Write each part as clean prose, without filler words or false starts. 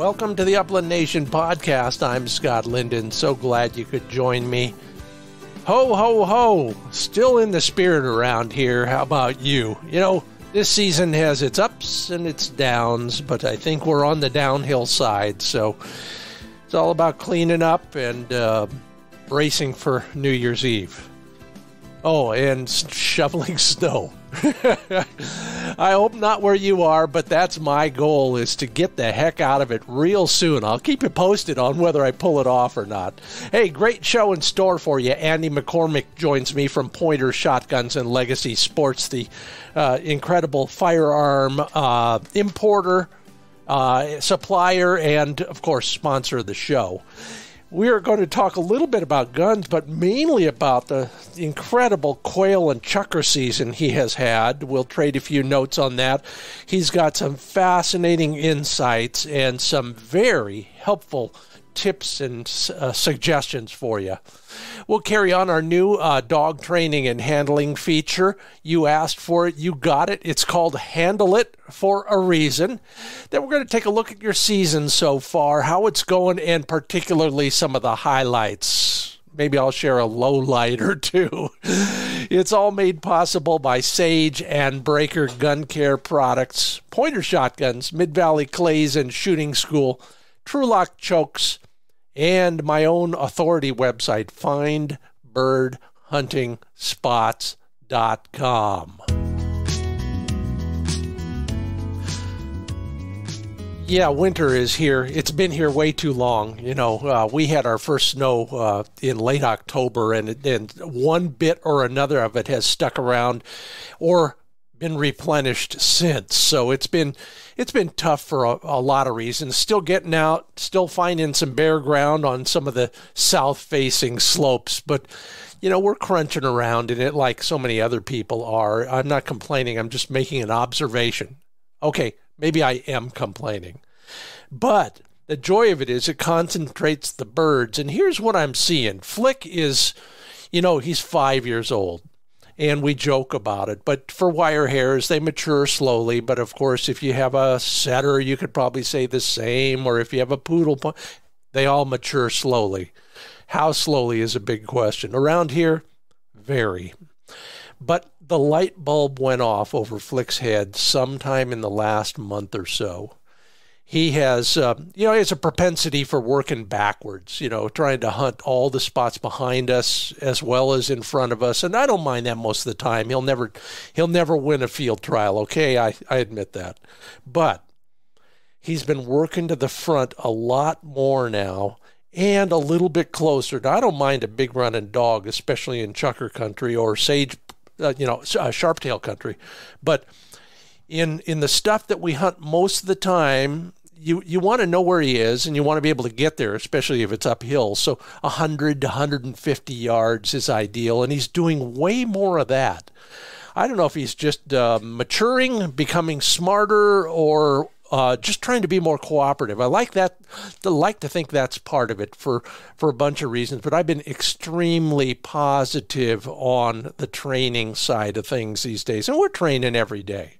Welcome to the Upland Nation podcast. I'm Scott Linden. So glad you could join me. Ho, ho, ho. Still in the spirit around here. How about you? You know, this season has its ups and its downs, but I think we're on the downhill side. So it's all about cleaning up and bracing for New Year's Eve. Oh, and shoveling snow. I hope not where you are, but that's my goal, is to get the heck out of it real soon. I'll keep you posted on whether I pull it off or not. Hey, great show in store for you. Andy McCormick joins me from Pointer Shotguns and Legacy Sports, the incredible firearm importer, supplier, and, of course, sponsor of the show. We are going to talk a little bit about guns, but mainly about the incredible quail and chukar season he has had. We'll trade a few notes on that. He's got some fascinating insights and some very helpful tips and suggestions for you. We'll carry on our new dog training and handling feature. You asked for it, you got it. It's called Handle It for a reason. Then we're going to take a look at your season so far, how it's going, and particularly some of the highlights. Maybe I'll share a low light or two. It's all made possible by Sage and Breaker Gun Care Products, Pointer Shotguns, Mid-Valley Clays and Shooting School, TrueLock Chokes, and my own authority website, findbirdhuntingspots.com. Yeah, winter is here. It's been here way too long. You know, we had our first snow in late October, and one bit or another of it has stuck around or been replenished since. So it's been tough for a lot of reasons. Still getting out, still finding some bare ground on some of the south-facing slopes, but you know, we're crunching around in it like so many other people are. I'm not complaining. I'm just making an observation. Okay, maybe I am complaining. But the joy of it is it concentrates the birds. And here's what I'm seeing. Flick is, you know, he's 5 years old. And we joke about it. But for wire hairs, they mature slowly. But, of course, if you have a setter, you could probably say the same. Or if you have a poodle, they all mature slowly. How slowly is a big question. Around here, very. But the light bulb went off over Flick's head sometime in the last month or so. He has, he has a propensity for working backwards, trying to hunt all the spots behind us as well as in front of us. And I don't mind that most of the time. He'll never win a field trial. Okay, I admit that. But he's been working to the front a lot more now and a little bit closer. Now, I don't mind a big running dog, especially in chukar country or sage, sharptail country. But in the stuff that we hunt most of the time, you want to know where he is, and you want to be able to get there, especially if it's uphill. So 100 to 150 yards is ideal, and he's doing way more of that. I don't know if he's just maturing, becoming smarter, or just trying to be more cooperative. I like that. I like to think that's part of it for a bunch of reasons, but I've been extremely positive on the training side of things these days, and we're training every day.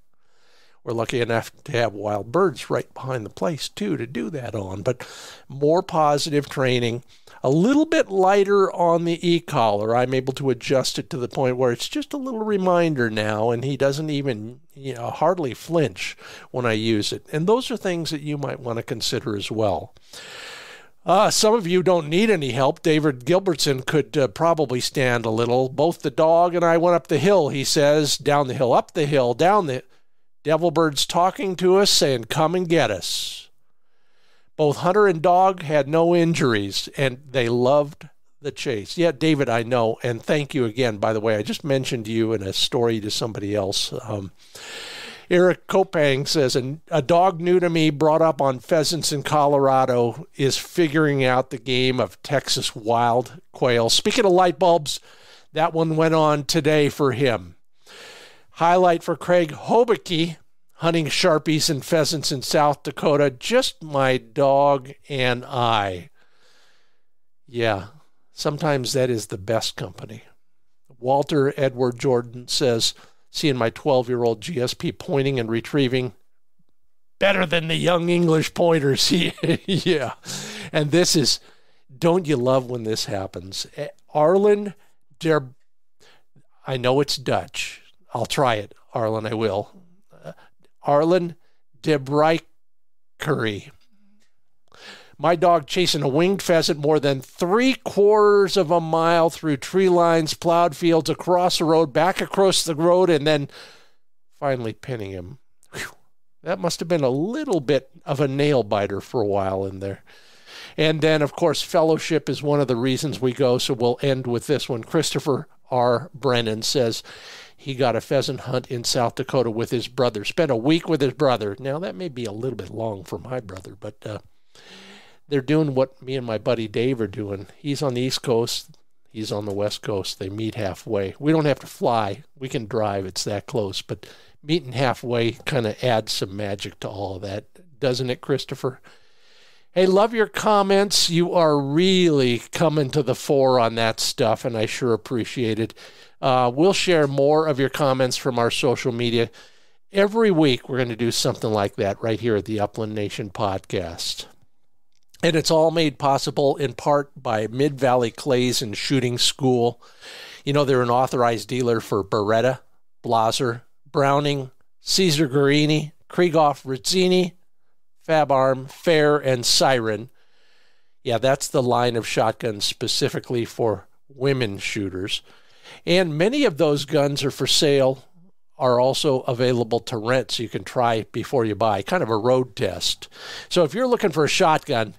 We're lucky enough to have wild birds right behind the place, too, to do that on. But more positive training, a little bit lighter on the e-collar. I'm able to adjust it to the point where it's just a little reminder now, and he doesn't even hardly flinch when I use it. And those are things that you might want to consider as well. Some of you don't need any help. David Gilbertson could probably stand a little. Both the dog and I went up the hill, he says, down the hill, up the hill, down the devil birds talking to us, saying, come and get us. Both hunter and dog had no injuries, and they loved the chase. Yeah, David, I know, and thank you again, by the way. I just mentioned you in a story to somebody else. Eric Kopang says, a dog new to me, brought up on pheasants in Colorado, is figuring out the game of Texas wild quail. Speaking of light bulbs, that one went on today for him. Highlight for Craig Hobicke, hunting sharpies and pheasants in South Dakota. Just my dog and I. Yeah, sometimes that is the best company. Walter Edward Jordan says, seeing my 12-year-old GSP pointing and retrieving better than the young English pointers. Yeah. And this is, don't you love when this happens? Arlen I know it's Dutch. I'll try it, Arlen, I will. Arlen de Brijkery. My dog chasing a winged pheasant more than 3/4 of a mile through tree lines, plowed fields, across the road, back across the road, and then finally pinning him. Whew. That must have been a little bit of a nail biter for a while in there. And then, of course, fellowship is one of the reasons we go, so we'll end with this one. Christopher R. Brennan says he got a pheasant hunt in South Dakota with his brother. Spent a week with his brother. Now, that may be a little bit long for my brother, but they're doing what me and my buddy Dave are doing. He's on the East Coast. He's on the West Coast. They meet halfway. We don't have to fly. We can drive. It's that close. But meeting halfway kind of adds some magic to all of that, doesn't it, Christopher? Hey, love your comments. You are really coming to the fore on that stuff, and I sure appreciate it. We'll share more of your comments from our social media. Every week we're going to do something like that right here at the Upland Nation podcast. And it's all made possible in part by Mid-Valley Clays and Shooting School. You know, they're an authorized dealer for Beretta, Blaser, Browning, Caesar Guarini, Krieghoff, Rizzini, Fab Arm, Fair, and Siren. Yeah, that's the line of shotguns specifically for women shooters. And many of those guns are for sale, are also available to rent, so you can try before you buy, kind of a road test. So if you're looking for a shotgun,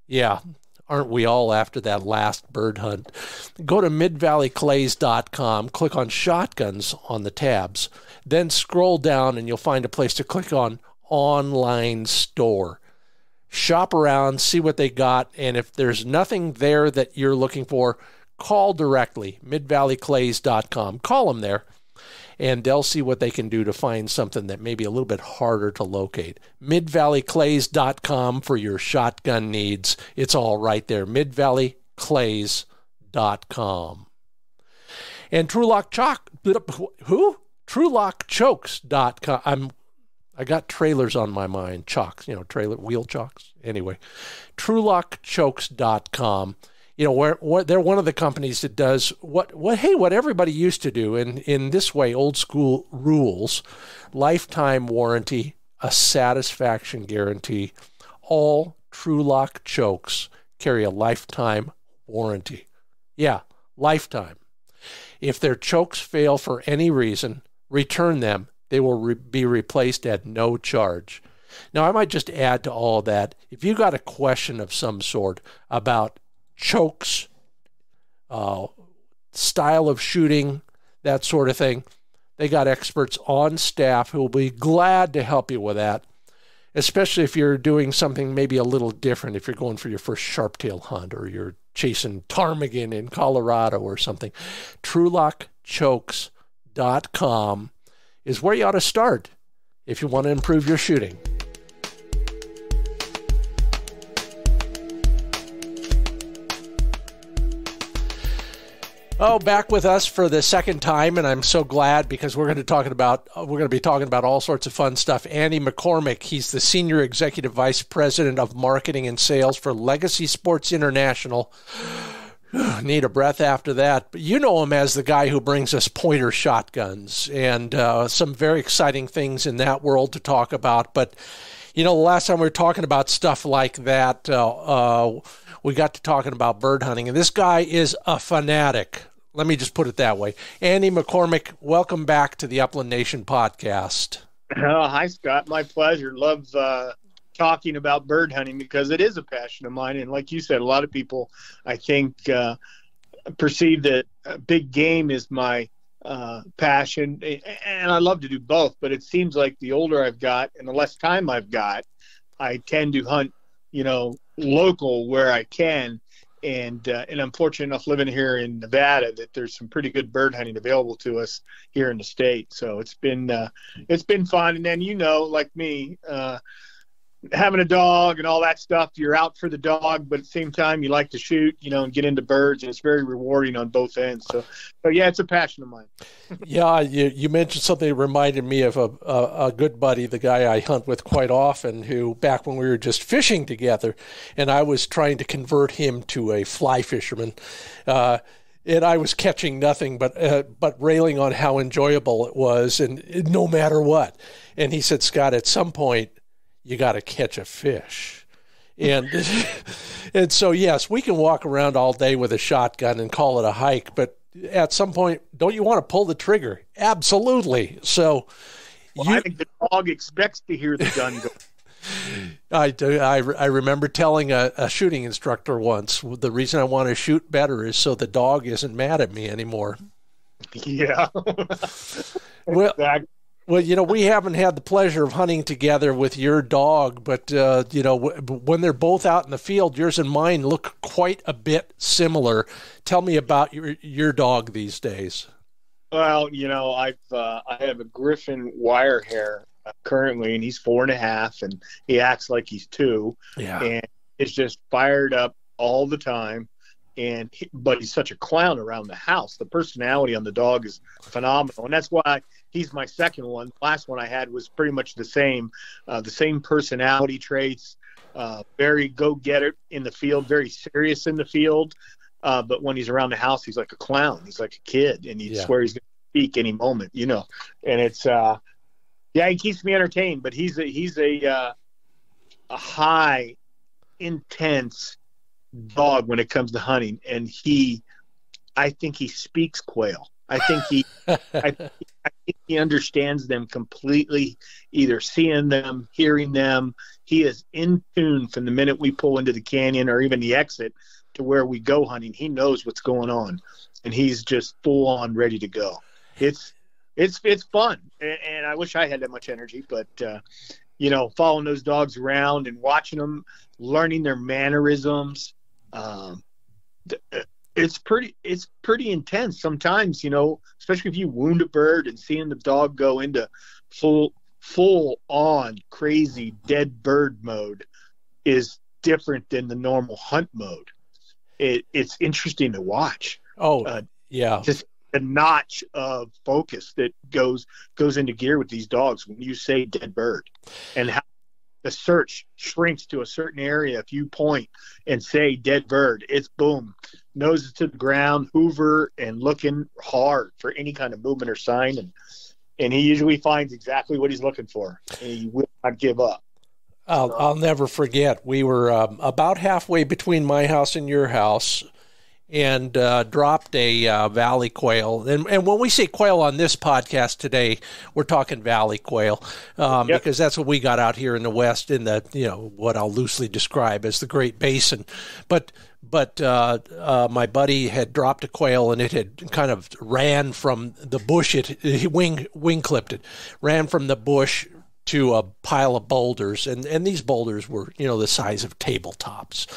yeah, aren't we all after that last bird hunt? Go to midvalleyclays.com, click on shotguns on the tabs, then scroll down and you'll find a place to click on online store. Shop around, see what they got, and if there's nothing there that you're looking for, call directly, midvalleyclays.com. Call them there, and they'll see what they can do to find something that may be a little bit harder to locate. midvalleyclays.com for your shotgun needs. It's all right there, midvalleyclays.com. And TrueLockChokes.com. I got trailers on my mind, chocks, trailer wheel chocks. Anyway, TrueLockChokes.com. Where they're one of the companies that does what everybody used to do in this way, old school rules, lifetime warranty, a satisfaction guarantee. All TrueLock chokes carry a lifetime warranty. Yeah, lifetime. If their chokes fail for any reason, return them. They will be replaced at no charge. Now, I might just add to all that, if you got a question of some sort about chokes, style of shooting, that sort of thing, they got experts on staff who will be glad to help you with that, especially if you're doing something maybe a little different, if you're going for your first sharptail hunt or you're chasing ptarmigan in Colorado or something. TrueLockChokes.com is where you ought to start if you want to improve your shooting. Oh, back with us for the second time, and I'm so glad because we're going to be talking about all sorts of fun stuff. Andy McCormick, he's the Senior Executive Vice President of Marketing and Sales for Legacy Sports International. Need a breath after that. But you know him as the guy who brings us pointer shotguns and some very exciting things in that world to talk about. But, the last time we were talking about stuff like that, we got to talking about bird hunting, and this guy is a fanatic. Let me just put it that way. Andy McCormick, welcome back to the Upland Nation podcast. Oh, hi, Scott. My pleasure. Love talking about bird hunting because it is a passion of mine. And like you said, a lot of people, I think, perceive that big game is my passion. And I love to do both, but it seems like the older I've got and the less time I've got, I tend to hunt, local where I can. And I'm fortunate enough living here in Nevada that there's some pretty good bird hunting available to us here in the state. So it's been fun. And then, like me, having a dog and all that stuff, you're out for the dog, but at the same time, you like to shoot, and get into birds, and it's very rewarding on both ends. So yeah, it's a passion of mine. Yeah, you mentioned something that reminded me of a good buddy, the guy I hunt with quite often, who back when we were just fishing together, and I was trying to convert him to a fly fisherman, and I was catching nothing but railing on how enjoyable it was, and no matter what. And he said, Scott, at some point, you got to catch a fish. And and so, yes, we can walk around all day with a shotgun and call it a hike, but at some point, don't you want to pull the trigger? Absolutely. So I think the dog expects to hear the gun go. I do. I remember telling a shooting instructor once, the reason I want to shoot better is so the dog isn't mad at me anymore. Yeah. Well, exactly. Well, we haven't had the pleasure of hunting together with your dog, but, when they're both out in the field, yours and mine look quite a bit similar. Tell me about your dog these days. Well, I have a Griffon wire hair currently, and he's 4.5, and he acts like he's 2. Yeah. And it's just fired up all the time. But he's such a clown around the house. The personality on the dog is phenomenal, and that's why he's my second one. The last one I had was pretty much the same personality traits. Very go-getter in the field, very serious in the field. But when he's around the house, he's like a clown. He's like a kid, and you swear he's going to speak any moment, And it's he keeps me entertained. But he's a high, intense dog when it comes to hunting, and I think he speaks quail. I think he understands them completely, either seeing them, hearing them. He is in tune from the minute we pull into the canyon or even the exit to where we go hunting. He knows what's going on, and he's just full on ready to go. It's fun, and I wish I had that much energy, but following those dogs around and watching them, learning their mannerisms. It's pretty intense sometimes, especially if you wound a bird, and seeing the dog go into full on crazy dead bird mode is different than the normal hunt mode. It's interesting to watch. Yeah. Just a notch of focus that goes into gear with these dogs when you say dead bird, and how the search shrinks to a certain area. If you point and say dead bird, it's boom, noses to the ground, hoover, and looking hard for any kind of movement or sign. And he usually finds exactly what he's looking for, and he will not give up. I'll never forget. We were about halfway between my house and your house, and dropped a valley quail. And when we say quail on this podcast today, we're talking valley quail, because that's what we got out here in the West, in the what I'll loosely describe as the Great Basin. But my buddy had dropped a quail, and it had kind of ran from the bush. He wing clipped it, ran from the bush to a pile of boulders, and these boulders were the size of tabletops.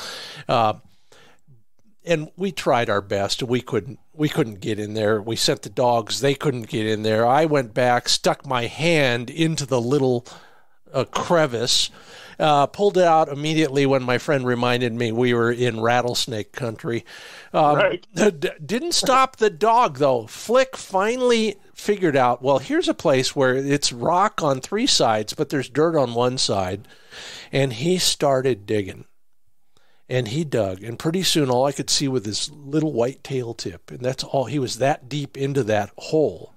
And we tried our best. We couldn't get in there. We sent the dogs. They couldn't get in there. I went back, stuck my hand into the little crevice, pulled it out immediately when my friend reminded me we were in rattlesnake country. Right. Didn't stop the dog, though. Flick finally figured out, well, here's a place where it's rock on 3 sides, but there's dirt on 1 side. And he started digging. And he dug, and pretty soon all I could see was this little white tail tip, and that's all. He was that deep into that hole.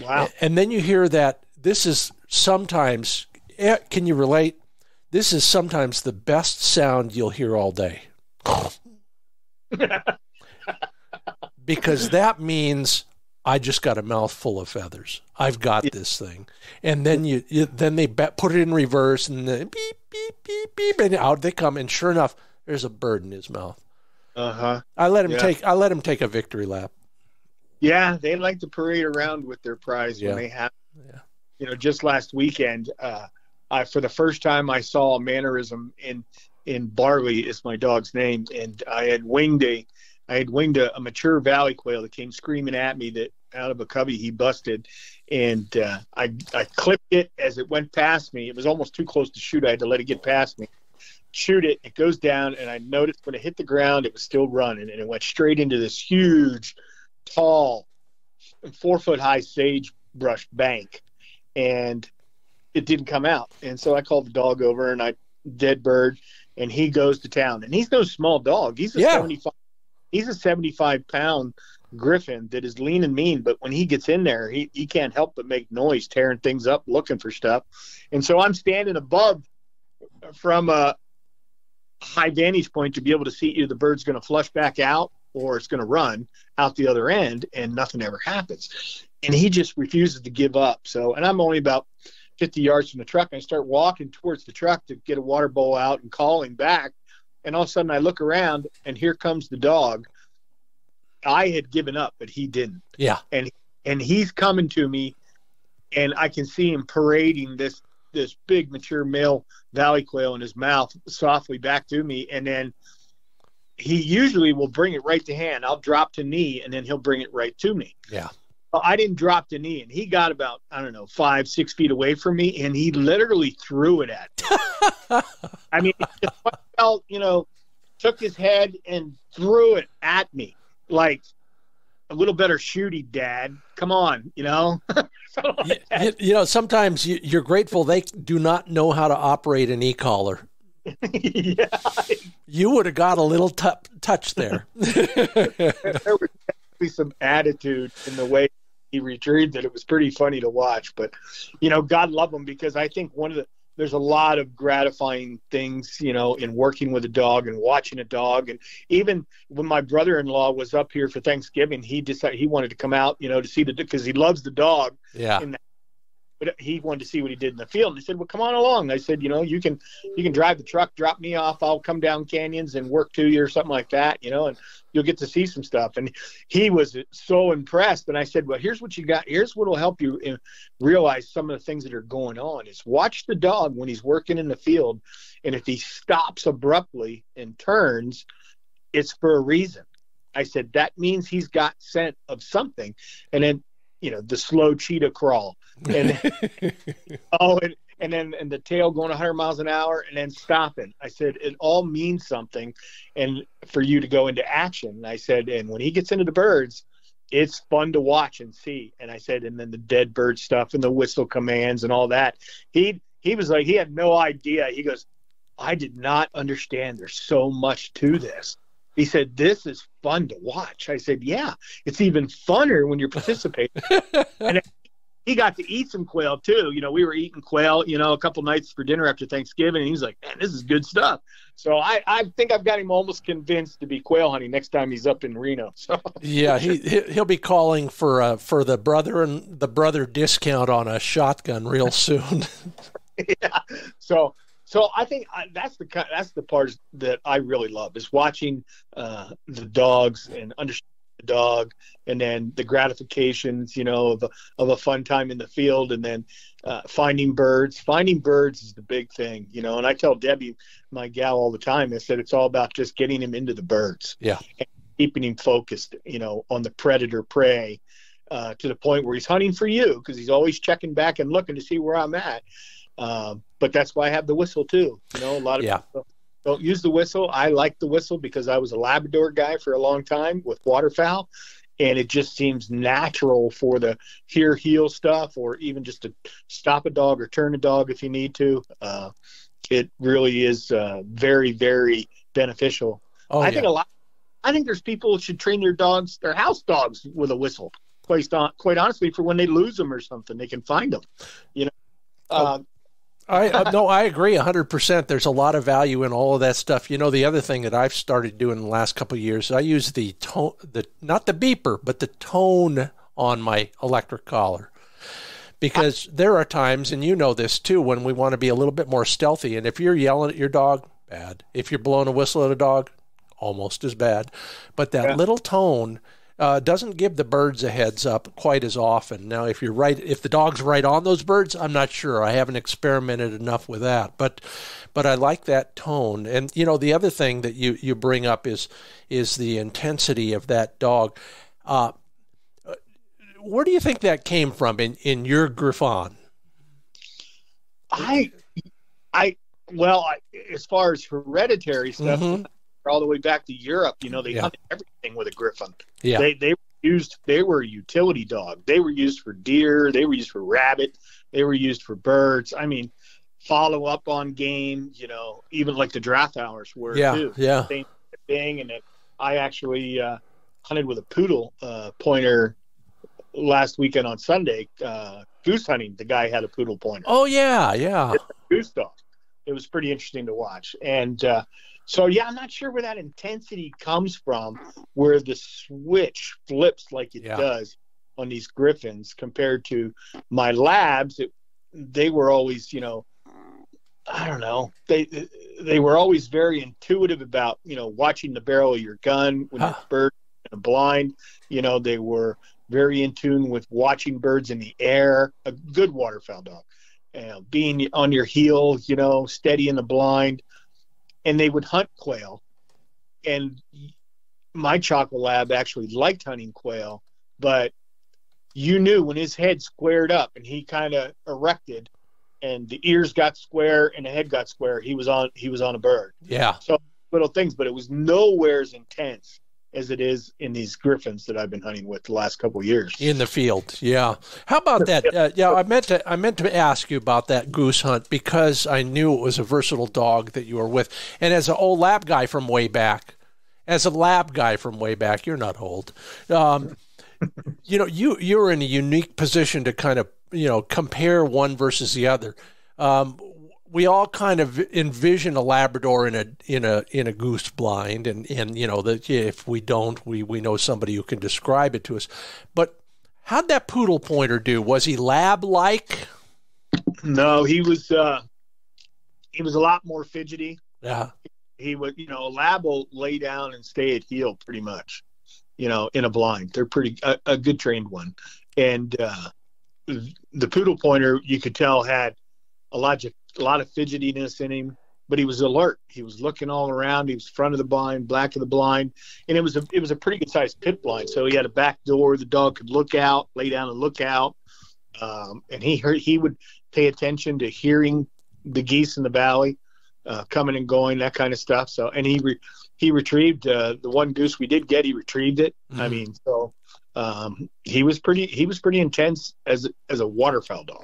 Wow. And then you hear that this is sometimes, can you relate? This is sometimes the best sound you'll hear all day. Because that means I just got a mouthful of feathers. I've got this thing. And then then they put it in reverse, and then beep, beep, beep, beep, and out they come, and sure enough, there's a bird in his mouth. I let him take a victory lap. Yeah, they like to parade around with their prize when they have. Yeah. Just last weekend, for the first time I saw a mannerism in Barley, is my dog's name, and I had winged a mature valley quail that came screaming at me that out of a cubby he busted, and I clipped it as it went past me. It was almost too close to shoot. I had to let it get past me. Shoot it. It goes down, and I noticed when it hit the ground, it was still running, and it went straight into this huge, tall, 4-foot-high sagebrush bank, and it didn't come out. And so I called the dog over, and dead bird, and he goes to town. And he's no small dog. He's a 75-pound griffin that is lean and mean, but when he gets in there, he can't help but make noise, tearing things up, looking for stuff. And so I'm standing above from a high vantage point to be able to see either the bird's going to flush back out or it's going to run out the other end, and nothing ever happens. And he just refuses to give up. So, and I'm only about 50 yards from the truck, and I start walking towards the truck to get a water bowl out and calling back. And all of a sudden I look around, and here comes the dog. I had given up, but he didn't. Yeah. And he's coming to me, and I can see him parading this big mature male valley quail in his mouth softly back to me. And then he usually will bring it right to hand. I'll drop to knee, and then he'll bring it right to me. Yeah. Well, I didn't drop to knee, and he got about, 5-6 feet away from me, and he literally threw it at me. I mean, it just felt, took his head and threw it at me like, a little better shooty, Dad. Come on, Sometimes you're grateful they do not know how to operate an e-collar. Yeah. You would have got a little touch there. There was definitely some attitude in the way he retrieved it. It was pretty funny to watch. But, God love him, because I think there's a lot of gratifying things, in working with a dog and watching a dog. And even when my brother-in-law was up here for Thanksgiving, he decided he wanted to come out, to see because he loves the dog. Yeah. But he wanted to see what he did in the field. And he said, well, come on along. I said, you can drive the truck, drop me off. I'll come down canyons and work to you or something like that, and you'll get to see some stuff. And he was so impressed. And I said, well, here's what you got. Here's what will help you realize some of the things that are going on is watch the dog when he's working in the field. And if he stops abruptly and turns, it's for a reason. I said, that means he's got scent of something. And then, the slow cheetah crawl, and and the tail going 100 miles an hour and then stopping. I said, it all means something, and for you to go into action. I said, and when he gets into the birds, it's fun to watch and see. And I said, and then the dead bird stuff and the whistle commands and all that. He was like, he had no idea. He goes, I did not understand. There's so much to this. He said, this is fun to watch. I said, yeah, it's even funner when you're participating. And he got to eat some quail too. We were eating quail, a couple nights for dinner after Thanksgiving. And he was like, man, this is good stuff. So I think I've got him almost convinced to be quail hunting next time he's up in Reno. So yeah, he'll be calling for the brother discount on a shotgun real soon. Yeah. So I think that's the part that I really love is watching the dogs and understanding the dog, and then the gratifications, of a fun time in the field, and then finding birds. Finding birds is the big thing, And I tell Debbie, my gal, all the time. I said it's all about just getting him into the birds, yeah, and keeping him focused, on the predator prey, to the point where he's hunting for you because he's always checking back and looking to see where I'm at. But that's why I have the whistle too. A lot of people don't use the whistle. I like the whistle because I was a Labrador guy for a long time with waterfowl, and it just seems natural for the hear heel stuff, or even just to stop a dog or turn a dog if you need to. It really is very, very beneficial. Oh, I think there's people who should train their house dogs with a whistle. Quite honestly, for when they lose them or something, they can find them. I agree 100%. There's a lot of value in all of that stuff. The other thing that I've started doing in the last couple of years, I use the tone, not the beeper, but the tone on my electric collar. Because there are times, and this too, when we want to be a little bit more stealthy. And if you're yelling at your dog, bad. If you're blowing a whistle at a dog, almost as bad. But that little tone doesn't give the birds a heads up quite as often. Now, if the dog's right on those birds, I'm not sure. I haven't experimented enough with that, but I like that tone. And the other thing that you bring up is the intensity of that dog. where do you think that came from in your Griffon? As far as hereditary stuff, all the way back to Europe, they hunted everything with a Griffon. Yeah. They were a utility dog. They were used for deer. They were used for rabbit. They were used for birds. I mean, follow up on game, even like the draft hours were too. Yeah. Same thing. And then I actually hunted with a poodle pointer last weekend on Sunday, goose hunting. The guy had a poodle pointer. Oh, yeah. Goose dog. It was pretty interesting to watch. And I'm not sure where that intensity comes from, where the switch flips like it does on these Griffons compared to my labs. They were always, I don't know. They were always very intuitive about, watching the barrel of your gun when you're bird in a blind. They were very in tune with watching birds in the air. A good waterfowl dog. Being on your heel, steady in the blind. And they would hunt quail. And my chocolate lab actually liked hunting quail, but you knew when his head squared up and he kind of erected and the ears got square and the head got square, he was on a bird. Yeah. So little things, but it was nowhere as intense as it is in these Griffons that I've been hunting with the last couple of years. In the field, yeah. How about that? I meant to ask you about that goose hunt because I knew it was a versatile dog that you were with. And as an old lab guy from way back, you're not old. You're in a unique position to kind of, compare one versus the other. We all kind of envision a Labrador in a goose blind, and that if we don't, we know somebody who can describe it to us. But how'd that poodle pointer do? Was he lab-like? No, he was a lot more fidgety. Yeah, he was. A lab will lay down and stay at heel pretty much. In a blind, they're pretty a good trained one, and the poodle pointer you could tell had a lot of fidgetiness in him, but he was alert. He was looking all around. He was front of the blind, back of the blind, and it was a pretty good sized pit blind. So he had a back door. The dog could look out, lay down and look out, and he would pay attention to hearing the geese in the valley coming and going, that kind of stuff. So and he retrieved the one goose we did get. He retrieved it. Mm-hmm. I mean, so he was pretty intense as a waterfowl dog.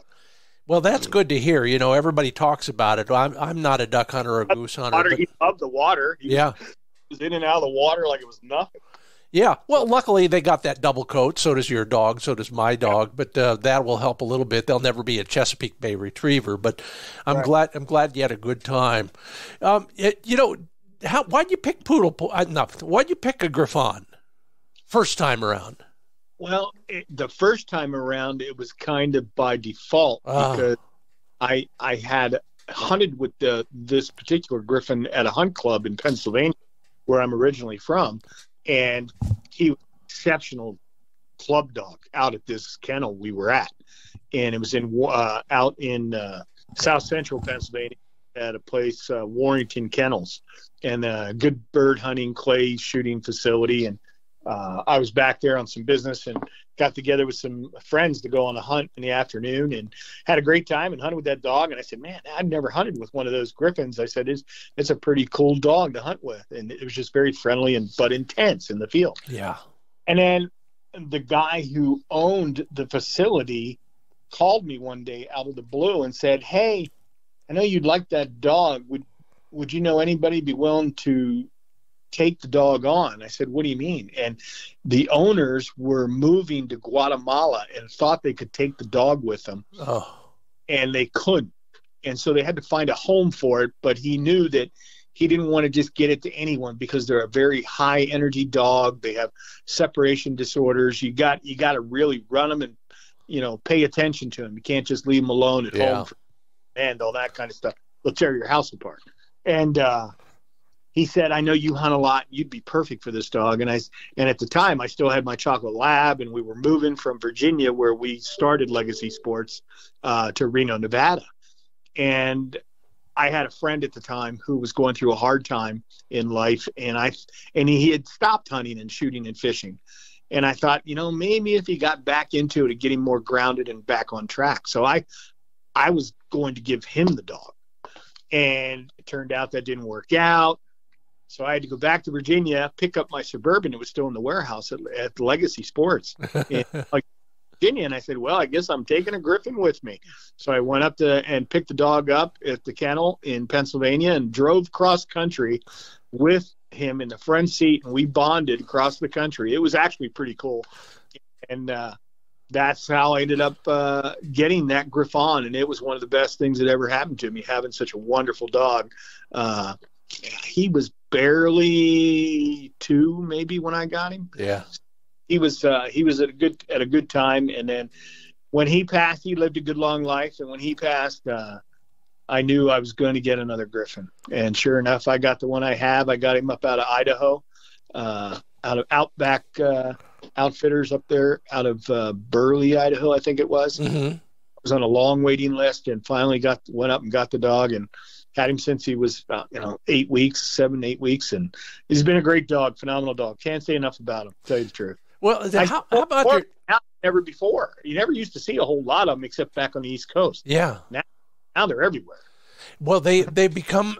Well, that's good to hear. Everybody talks about it. I'm not a duck hunter or a goose hunter. He loved the water. He was in and out of the water like it was nothing. Yeah. Well, luckily they got that double coat. So does your dog. So does my dog. But that will help a little bit. They'll never be a Chesapeake Bay Retriever. But I'm glad you had a good time. Why'd you pick why'd you pick a Griffon first time around? Well, the first time around, it was kind of by default because I had hunted with this particular Griffon at a hunt club in Pennsylvania, where I'm originally from, and he was an exceptional club dog out at this kennel we were at, and it was out in South Central Pennsylvania at a place, Warrington Kennels, and a good bird hunting, clay shooting facility, and I was back there on some business and got together with some friends to go on a hunt in the afternoon and had a great time and hunted with that dog. And I said, man, I've never hunted with one of those Griffons. I said, it's a pretty cool dog to hunt with. And it was just very friendly but intense in the field. Yeah. And then the guy who owned the facility called me one day out of the blue and said, hey, I know you'd like that dog. Would you know anybody be willing to take the dog on? I said, what do you mean? And the owners were moving to Guatemala and thought they could take the dog with them. Oh. And they couldn't. And so they had to find a home for it, but he knew that he didn't want to just get it to anyone because they're a very high energy dog. They have separation disorders. You got to really run them and, pay attention to them. You can't just leave them alone at home and all that kind of stuff. They'll tear your house apart. And, he said, I know you hunt a lot. You'd be perfect for this dog. And at the time, I still had my chocolate lab, and we were moving from Virginia, where we started Legacy Sports, to Reno, Nevada. And I had a friend at the time who was going through a hard time in life, and he had stopped hunting and shooting and fishing. And I thought, maybe if he got back into it, it'd get him more grounded and back on track. So I was going to give him the dog. And it turned out that didn't work out. So I had to go back to Virginia, pick up my Suburban. It was still in the warehouse at Legacy Sports in Virginia. And I said, well, I guess I'm taking a Griffon with me. So I went up and picked the dog up at the kennel in Pennsylvania and drove cross country with him in the front seat. And we bonded across the country. It was actually pretty cool. And that's how I ended up getting that Griffon. And it was one of the best things that ever happened to me, having such a wonderful dog. He was barely 2, maybe, when I got him. Yeah. He was at a good time. And then when he passed, he lived a good long life. And when he passed, I knew I was going to get another Griffon. And sure enough, I got the one I have. I got him up out of Idaho, out of Outback Outfitters up there, out of Burley, Idaho, I think it was. Mm-hmm. I was on a long waiting list and finally went up and got the dog and had him since he was about 8 weeks, 7, 8 weeks, and he's been a great dog, phenomenal dog. Can't say enough about him, to tell you the truth. Well, how about never before? You never used to see a whole lot of them except back on the East Coast. Yeah. Now they're everywhere. Well, they become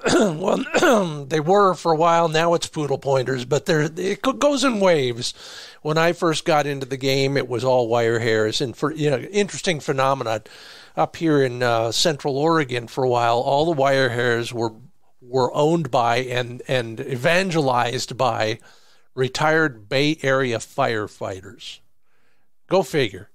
they were for a while. Now it's poodle pointers, but it goes in waves. When I first got into the game, it was all wire hairs, and for interesting phenomenon up here in Central Oregon for a while, all the wire hairs were owned by and evangelized by retired Bay Area firefighters. Go figure.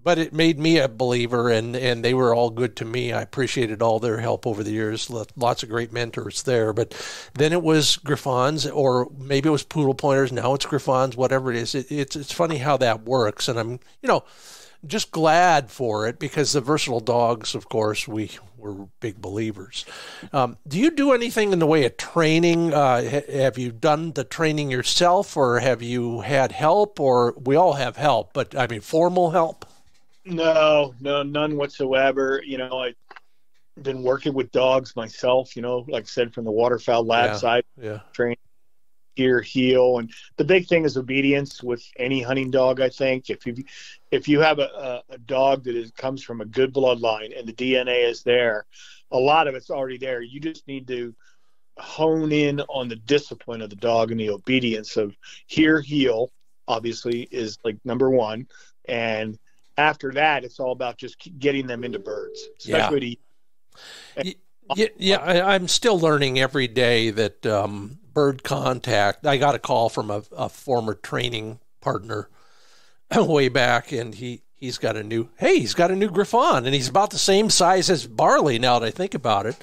But it made me a believer, and they were all good to me. I appreciated all their help over the years. Lots of great mentors there. But then it was Griffons, or maybe it was poodle pointers. Now it's Griffons, whatever it is. It's funny how that works. And I'm, just glad for it, because the versatile dogs, of course, we were big believers. Do you do anything in the way of training? Have you done the training yourself, or have you had help? Or we all have help, but I mean, formal help? No, none whatsoever. I've been working with dogs myself, like I said, from the waterfowl lab side, training, ear, heel. And the big thing is obedience with any hunting dog, I think. If you have a dog that comes from a good bloodline and the DNA is there, a lot of it's already there. You just need to hone in on the discipline of the dog and the obedience of hear, heel, obviously, is like number one. And after that, it's all about just getting them into birds, especially I'm still learning every day that bird contact. I got a call from a former training partner way back, and he's got a new Griffon, and he's about the same size as Barley now that I think about it.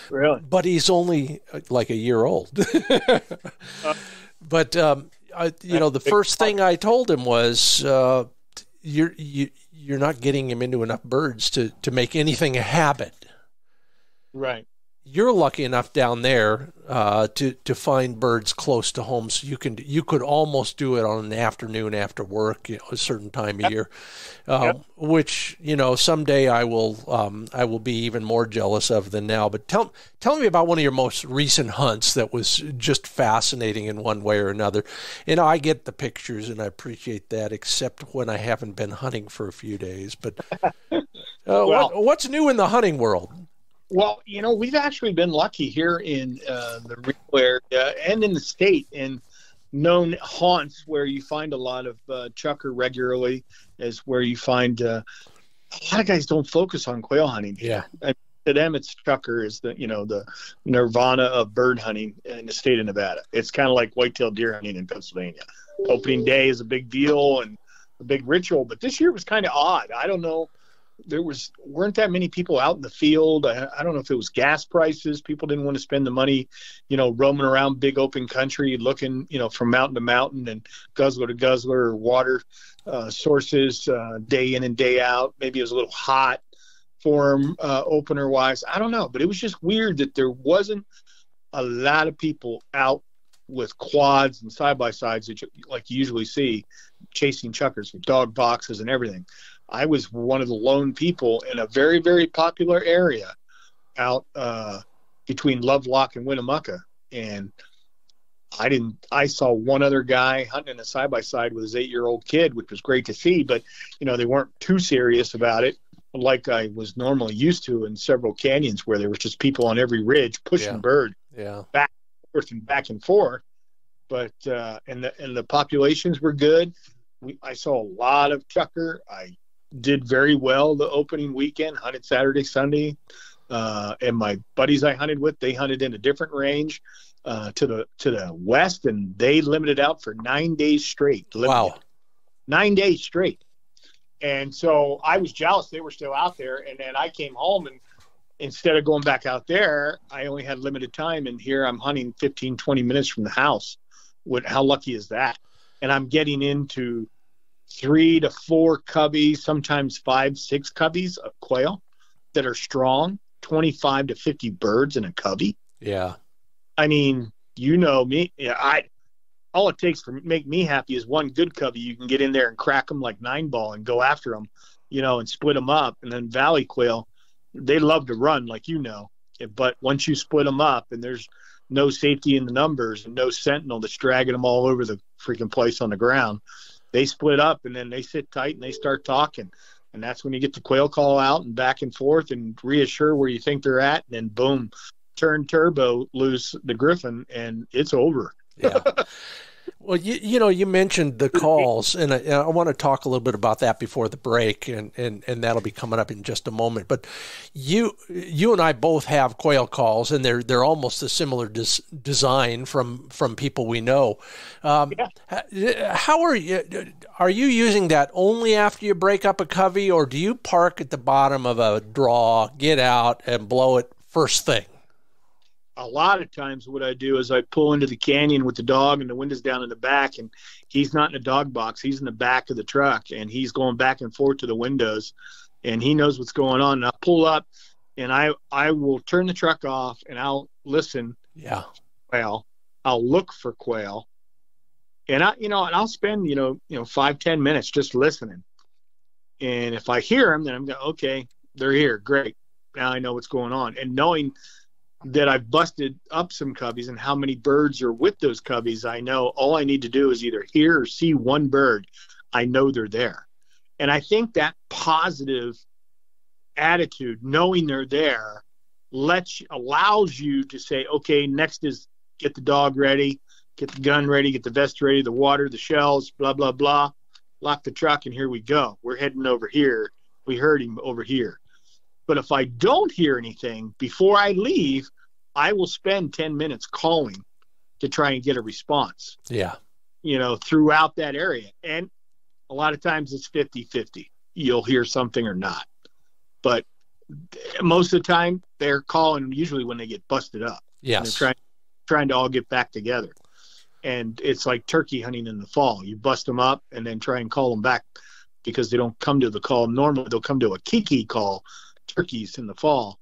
Really? But he's only like a year old. But the first thing I told him was, you're not getting him into enough birds to make anything a habit. Right. You're lucky enough down there to find birds close to home, so you could almost do it on an afternoon after work, a certain time of year, which someday I will be even more jealous of than now. But tell me about one of your most recent hunts that was just fascinating in one way or another. I get the pictures and I appreciate that, except when I haven't been hunting for a few days. But what's new in the hunting world? Well, we've actually been lucky here in the Reno area and in the state, in known haunts where you find a lot of chukar regularly, is where you find a lot of guys don't focus on quail hunting here. Yeah. To them, it's chukar is the nirvana of bird hunting in the state of Nevada. It's kind of like whitetail deer hunting in Pennsylvania. Opening day is a big deal and a big ritual, but this year was kind of odd. I don't know. There weren't that many people out in the field. I don't know if it was gas prices. People didn't want to spend the money, roaming around big open country, looking, from mountain to mountain and guzzler to guzzler or water sources day in and day out. Maybe it was a little hot for them opener wise. I don't know, but it was just weird that there wasn't a lot of people out with quads and side-by-sides that you usually see chasing chukars with dog boxes and everything. I was one of the lone people in a very, very popular area out between Lovelock and Winnemucca. And I saw one other guy hunting a side-by-side with his 8-year-old kid, which was great to see, but, they weren't too serious about it like I was normally used to in several canyons where there was just people on every ridge pushing bird back and forth and back and forth. But, and the populations were good. I saw a lot of chukar. I did very well the opening weekend, hunted Saturday, Sunday. And my buddies I hunted with, they hunted in a different range to the west, and they limited out for 9 days straight. Wow. 9 days straight. And so I was jealous they were still out there. And then I came home, and instead of going back out there, I only had limited time. And here I'm hunting 15, 20 minutes from the house. How lucky is that? And I'm getting into 3 to 4 coveys, sometimes 5, 6 coveys of quail that are strong, 25 to 50 birds in a covey. Yeah. I mean, me. Yeah, all it takes to make me happy is one good covey. You can get in there and crack them like 9-ball and go after them, and split them up. And then valley quail, they love to run, like but once you split them up and there's no safety in the numbers and no sentinel that's dragging them all over the freaking place on the ground, they split up and then they sit tight and they start talking. And that's when you get the quail call out and back and forth and reassure where you think they're at. And then boom, turn turbo, lose the griffin, and it's over. Yeah. Well, you mentioned the calls, and I want to talk a little bit about that before the break, and that'll be coming up in just a moment. But you and I both have quail calls, and they're almost a similar design from people we know. How are you using that only after you break up a covey, or do you park at the bottom of a draw, get out, and blow it first thing? A lot of times what I do is I pull into the canyon with the dog and the window's down in the back, and he's not in a dog box. He's in the back of the truck, and he's going back and forth to the windows, and he knows what's going on. And I'll pull up, and I will turn the truck off, and I'll listen. Yeah. Quail. I'll look for quail, and I'll spend 5-10 minutes just listening. And if I hear them, then I'm going, okay, they're here. Great. Now I know what's going on. And knowing that I've busted up some coveys and how many birds are with those coveys, I know all I need to do is either hear or see one bird. I know they're there. And I think that positive attitude, knowing they're there, allows you to say, okay, next is get the dog ready, get the gun ready, get the vest ready, the water, the shells, blah, blah, blah, lock the truck, and here we go. We're heading over here. We heard him over here. But if I don't hear anything before I leave, I will spend 10 minutes calling to try and get a response. Yeah. Throughout that area. And a lot of times it's 50-50. You'll hear something or not. But most of the time they're calling usually when they get busted up. Yes. They're trying to all get back together. And it's like turkey hunting in the fall. You bust them up and then try and call them back because they don't come to the call. Normally they'll come to a kiki call. Turkeys in the fall,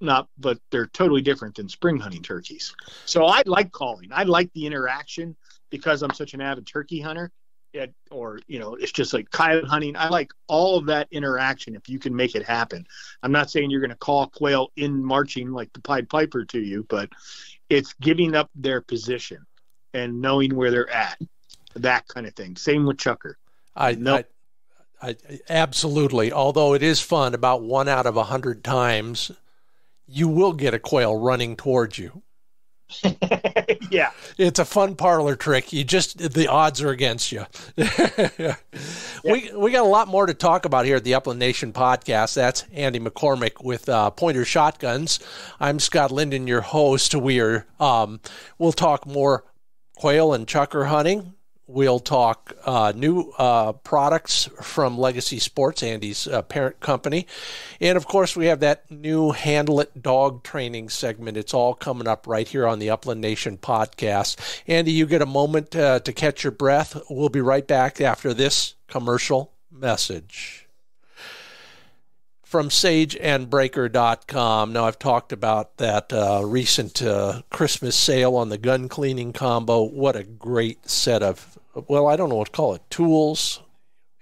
but they're totally different than spring hunting turkeys. So I like calling. I like the interaction because I'm such an avid turkey hunter. It's just like coyote hunting. I like all of that interaction if you can make it happen. I'm not saying you're going to call quail in marching like the Pied Piper to you, but it's giving up their position and knowing where they're at, that kind of thing. Same with chukar. I absolutely. Although it is fun, about 1 out of 100 times, you will get a quail running towards you. Yeah. It's a fun parlor trick. The odds are against you. Yeah. We got a lot more to talk about here at the Upland Nation podcast. That's Andy McCormick with Pointer Shotguns. I'm Scott Linden, your host. We'll talk more quail and chukar hunting. We'll talk new products from Legacy Sports, Andy's parent company. And, of course, we have that new Handle It dog training segment. It's all coming up right here on the Upland Nation podcast. Andy, you get a moment to catch your breath. We'll be right back after this commercial message. From sageandbreaker.com. Now, I've talked about that recent Christmas sale on the gun cleaning combo. What a great set of, I don't know what to call it, tools,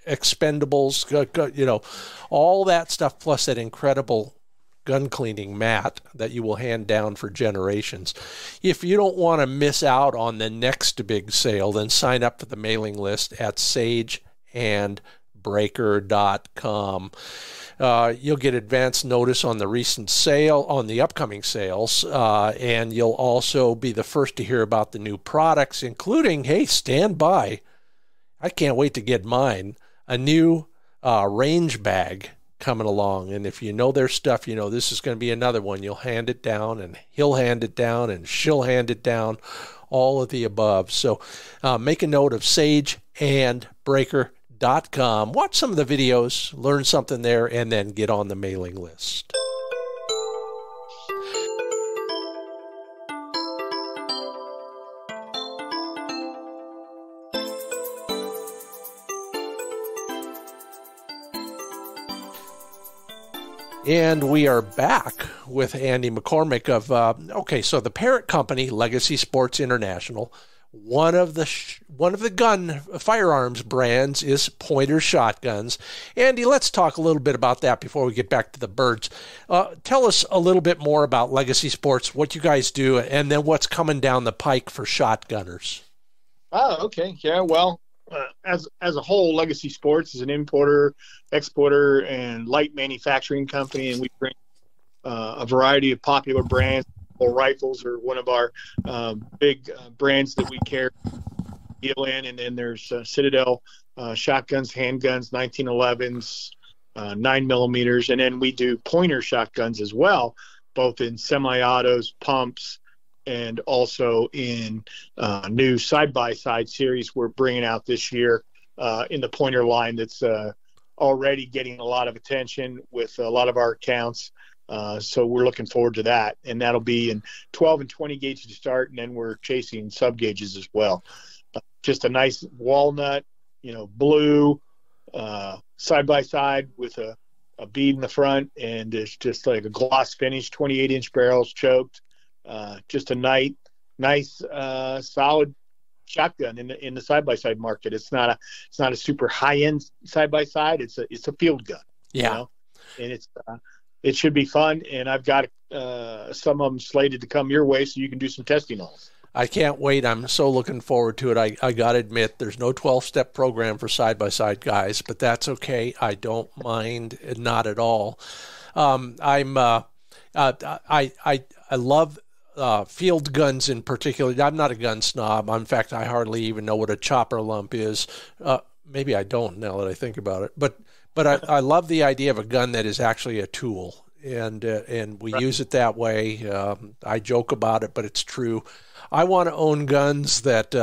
expendables, all that stuff, plus that incredible gun cleaning mat that you will hand down for generations. If you don't want to miss out on the next big sale, then sign up for the mailing list at sageandbreaker.com. You'll get advance notice on the recent sale, on the upcoming sales, and you'll also be the first to hear about the new products, including, hey, stand by, I can't wait to get mine, a new range bag coming along. And if you know their stuff, you know this is going to be another one. You'll hand it down, and he'll hand it down, and she'll hand it down, all of the above. So make a note of sageandbreaker.com. Watch some of the videos, learn something there, and then get on the mailing list. And we are back with Andy McCormick of, so the parent company, Legacy Sports International. One of the gun firearms brands is Pointer Shotguns. Andy, let's talk a little bit about that before we get back to the birds. Tell us a little bit more about Legacy Sports, what you guys do, and then what's coming down the pike for shotgunners. Oh, okay. Yeah, well, as a whole, Legacy Sports is an importer, exporter, and light manufacturing company, and we bring a variety of popular brands. Rifles are one of our big brands that we carry deal in, and then there's Citadel shotguns, handguns, 1911s, 9mm, and then we do pointer shotguns as well, both in semi-autos, pumps, and also in new side-by-side series we're bringing out this year in the pointer line that's already getting a lot of attention with a lot of our accounts. So we're looking forward to that, and that'll be in 12 and 20 gauge to start, and then we're chasing sub gauges as well. Just a nice walnut, blue side by side with a bead in the front, and it's just like a gloss finish, 28-inch barrels choked. Just a nice solid shotgun in the side by side market. It's not a super high end side by side. It's a field gun. Yeah, and it should be fun, and I've got some of them slated to come your way so you can do some testing on them. I can't wait. I'm so looking forward to it. I got to admit, there's no 12-step program for side-by-side guys, but that's okay. I don't mind, not at all. I love field guns in particular. I'm not a gun snob. In fact, I hardly even know what a chopper lump is. Maybe I don't now that I think about it, but I love the idea of a gun that is actually a tool, and we use it that way. I joke about it, but it's true. I want to own guns that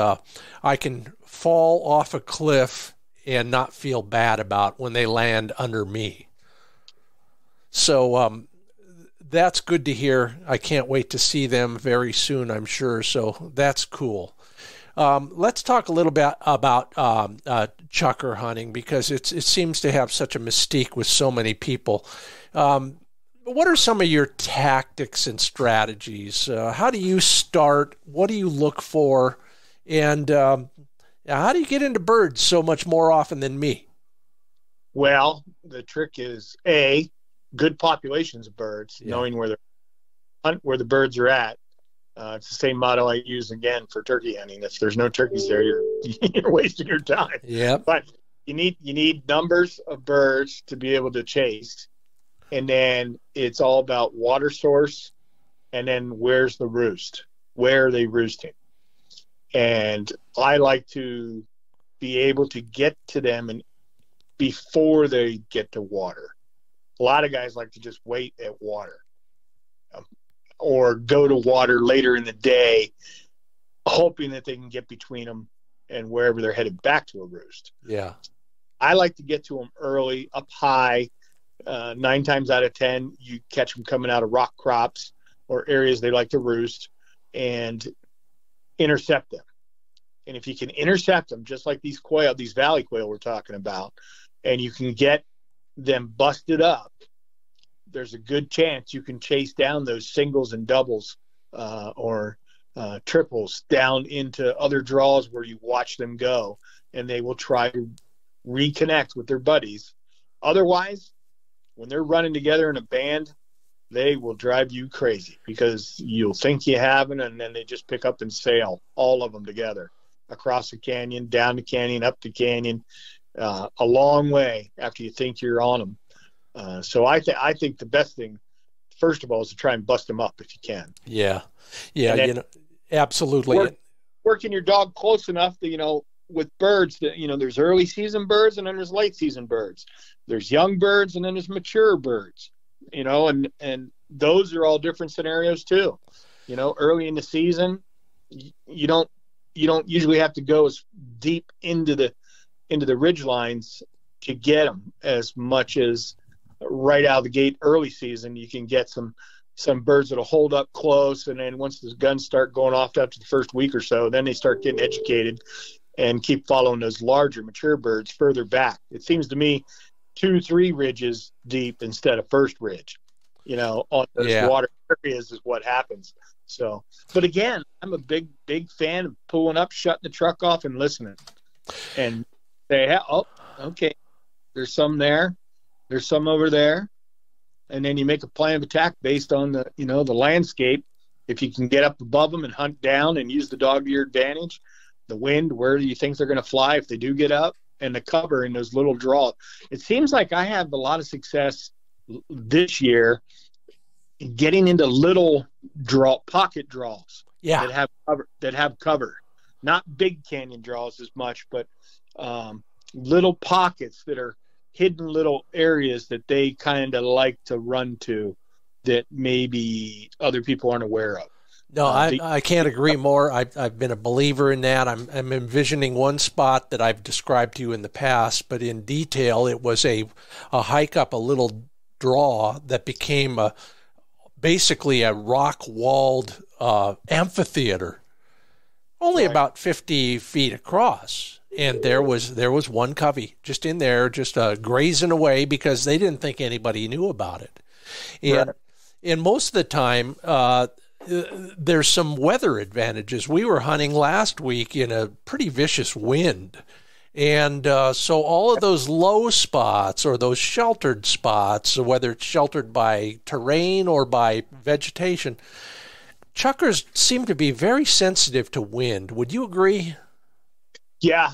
I can fall off a cliff and not feel bad about when they land under me. So that's good to hear. I can't wait to see them very soon, I'm sure. So that's cool. Let's talk a little bit about chukar hunting, because it seems to have such a mystique with so many people. What are some of your tactics and strategies? How do you start? What do you look for? And how do you get into birds so much more often than me? Well, the trick is good populations of birds, knowing where the birds are at. It's the same motto I use again for turkey hunting. If there's no turkeys there, you're wasting your time. Yeah. But you need numbers of birds to be able to chase, and then it's all about water source, and then where's the roost? Where are they roosting? And I like to be able to get to them and before they get to water. A lot of guys like to just wait at water. Or go to water later in the day, hoping that they can get between them and wherever they're headed back to a roost. Yeah. I like to get to them early, up high. 9 times out of 10, you catch them coming out of rock crops or areas they like to roost, and intercept them. And if you can intercept them, just like these quail, these valley quail we're talking about, and you can get them busted up, there's a good chance you can chase down those singles and doubles or triples down into other draws where you watch them go, and they will try to reconnect with their buddies. Otherwise, when they're running together in a band, they will drive you crazy because you'll think you have them, and then they just pick up and sail, all of them together, across the canyon, down the canyon, up the canyon, a long way after you think you're on them. So I think the best thing, first of all, is to try and bust them up if you can. Yeah, absolutely. Working your dog close enough that, with birds, that, there's early season birds and then there's late season birds. There's young birds and then there's mature birds, and those are all different scenarios too. Early in the season, you don't usually have to go as deep into the ridge lines to get them as much as right out of the gate early season. You can get some birds that'll hold up close, and then once the guns start going off after the first week or so, then they start getting educated and keep following those larger mature birds further back. It seems to me 2-3 ridges deep instead of first ridge, on those water areas is what happens. So, but again, I'm a big fan of pulling up, shutting the truck off and listening and say, oh, okay, there's some there. There's some over there. And then you make a plan of attack based on the landscape. If you can get up above them and hunt down and use the dog to your advantage, the wind, where do you think they're going to fly if they do get up, and the cover in those little draws. It seems like I have a lot of success this year getting into little pocket draws that have cover. Not big canyon draws as much, but little pockets that are hidden little areas that they kind of like to run to that maybe other people aren't aware of. No, I can't agree more. I've been a believer in that. I'm envisioning one spot that I've described to you in the past, but in detail, it was a hike up a little draw that became basically a rock-walled amphitheater, only about 50 feet across. And there was one covey just in there, just grazing away because they didn't think anybody knew about it. And most of the time, there's some weather advantages. We were hunting last week in a pretty vicious wind. And so all of those low spots or those sheltered spots, whether it's sheltered by terrain or by vegetation, chukars seem to be very sensitive to wind. Would you agree? Yeah,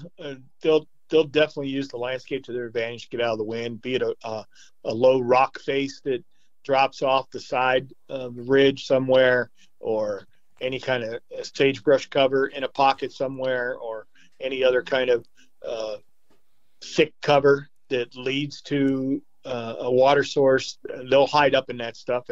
they'll definitely use the landscape to their advantage to get out of the wind, be it a low rock face that drops off the side of the ridge somewhere, or any kind of sagebrush cover in a pocket somewhere, or any other kind of thick cover that leads to a water source. They'll hide up in that stuff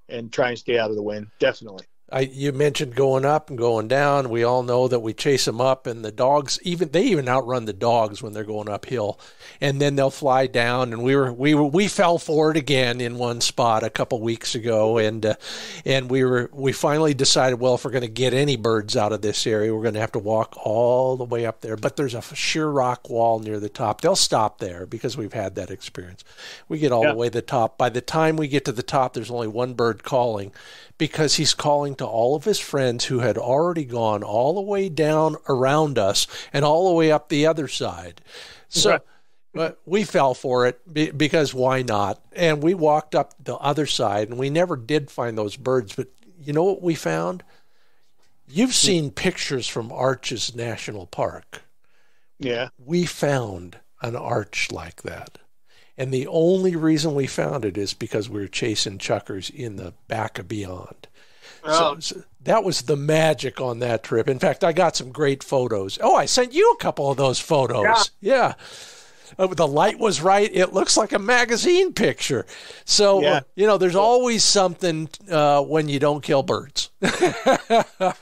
and try and stay out of the wind. Definitely. You mentioned going up and going down. We all know that we chase them up, and the dogs even outrun the dogs when they're going uphill, and then they'll fly down. And we fell for it again in one spot a couple weeks ago, and we finally decided, well, if we're going to get any birds out of this area, we're going to have to walk all the way up there. But there's a sheer rock wall near the top. They'll stop there because we've had that experience. We get all the way to the top. By the time we get to the top, there's only one bird calling, because he's calling to all of his friends who had already gone all the way down around us and all the way up the other side. So but we fell for it because why not? And we walked up the other side, and we never did find those birds. But you know what we found? You've seen pictures from Arches National Park. Yeah. We found an arch like that. And the only reason we found it is because we were chasing chukars in the back of beyond. So that was the magic on that trip. In fact, I got some great photos. Oh, I sent you a couple of those photos. Yeah. The light was right. It looks like a magazine picture. So, there's always something when you don't kill birds. How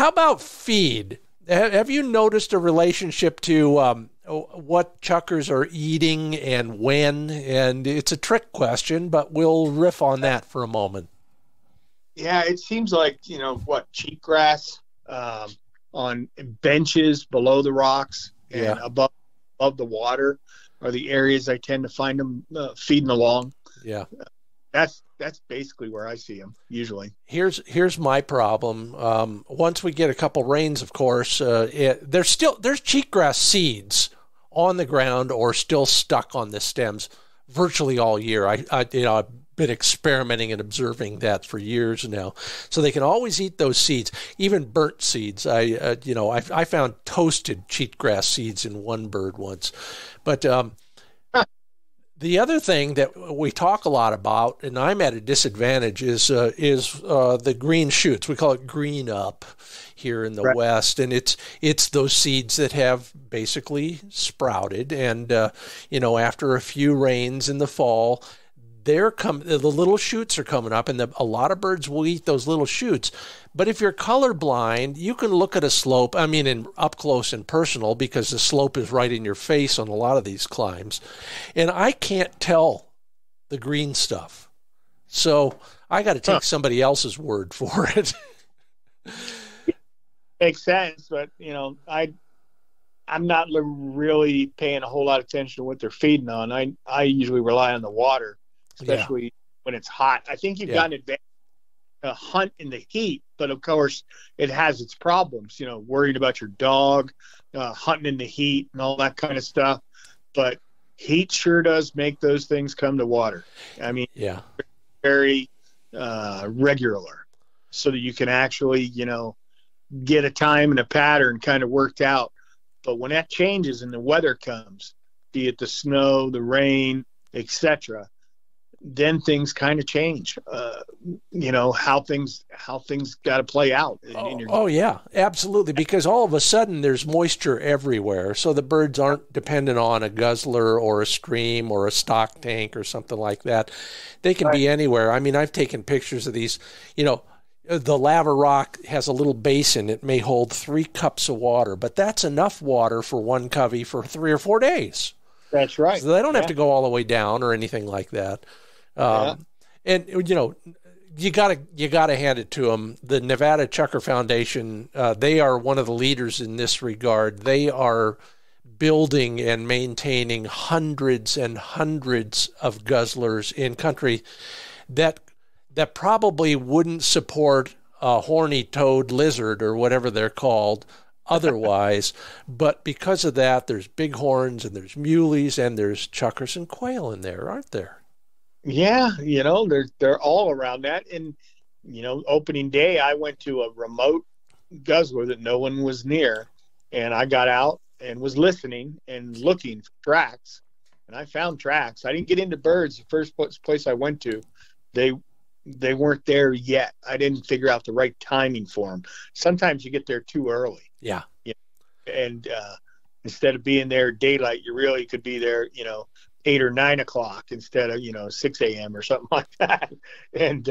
about feed? Have you noticed a relationship to what chukars are eating and when? And it's a trick question, but we'll riff on that for a moment. Yeah, it seems like, cheatgrass on benches below the rocks and above the water are the areas I tend to find them feeding along. Yeah. That's basically where I see them usually. Here's my problem. Once we get a couple rains, of course, there's cheatgrass seeds on the ground or still stuck on the stems virtually all year. I been experimenting and observing that for years now. So they can always eat those seeds, even burnt seeds. I found toasted cheatgrass seeds in one bird once. But the other thing that we talk a lot about, and I'm at a disadvantage, is the green shoots. We call it green up here in the right. West, and it's those seeds that have basically sprouted, and after a few rains in the fall, the little shoots are coming up, and a lot of birds will eat those little shoots. But if you're colorblind, you can look at a slope, in up close and personal, because the slope is right in your face on a lot of these climbs, and I can't tell the green stuff. So I got to take somebody else's word for it. Makes sense, but I'm not really paying a whole lot of attention to what they're feeding on. I usually rely on the water, especially when it's hot. I think you've got an advantage to hunt in the heat, but of course it has its problems, worried about your dog, hunting in the heat and all that kind of stuff. But heat sure does make those things come to water. Very regular, so that you can actually, get a time and a pattern kind of worked out. But when that changes and the weather comes, be it the snow, the rain, etc., then things kind of change. How things got to play out. Yeah, absolutely. Because all of a sudden there's moisture everywhere, so the birds aren't dependent on a guzzler or a stream or a stock tank or something like that. They can be anywhere. I've taken pictures of these. The lava rock has a little basin. It may hold 3 cups of water, but that's enough water for one covey for 3 or 4 days. That's right. So they don't have to go all the way down or anything like that. And you gotta hand it to them. The Nevada Chukar Foundation, they are one of the leaders in this regard. They are building and maintaining hundreds and hundreds of guzzlers in country that probably wouldn't support a horny-toed lizard or whatever they're called otherwise. But because of that, there's bighorns and there's muleys and there's chukars and quail in there, aren't there? Yeah, they're all around that. And, opening day, I went to a remote guzzler that no one was near, and I got out and was listening and looking for tracks, and I found tracks. I didn't get into birds. The first place I went to, they weren't there yet. I didn't figure out the right timing for them. Sometimes you get there too early. Yeah. And instead of being there daylight, you really could be there, 8 or 9 o'clock instead of, 6 a.m. or something like that. And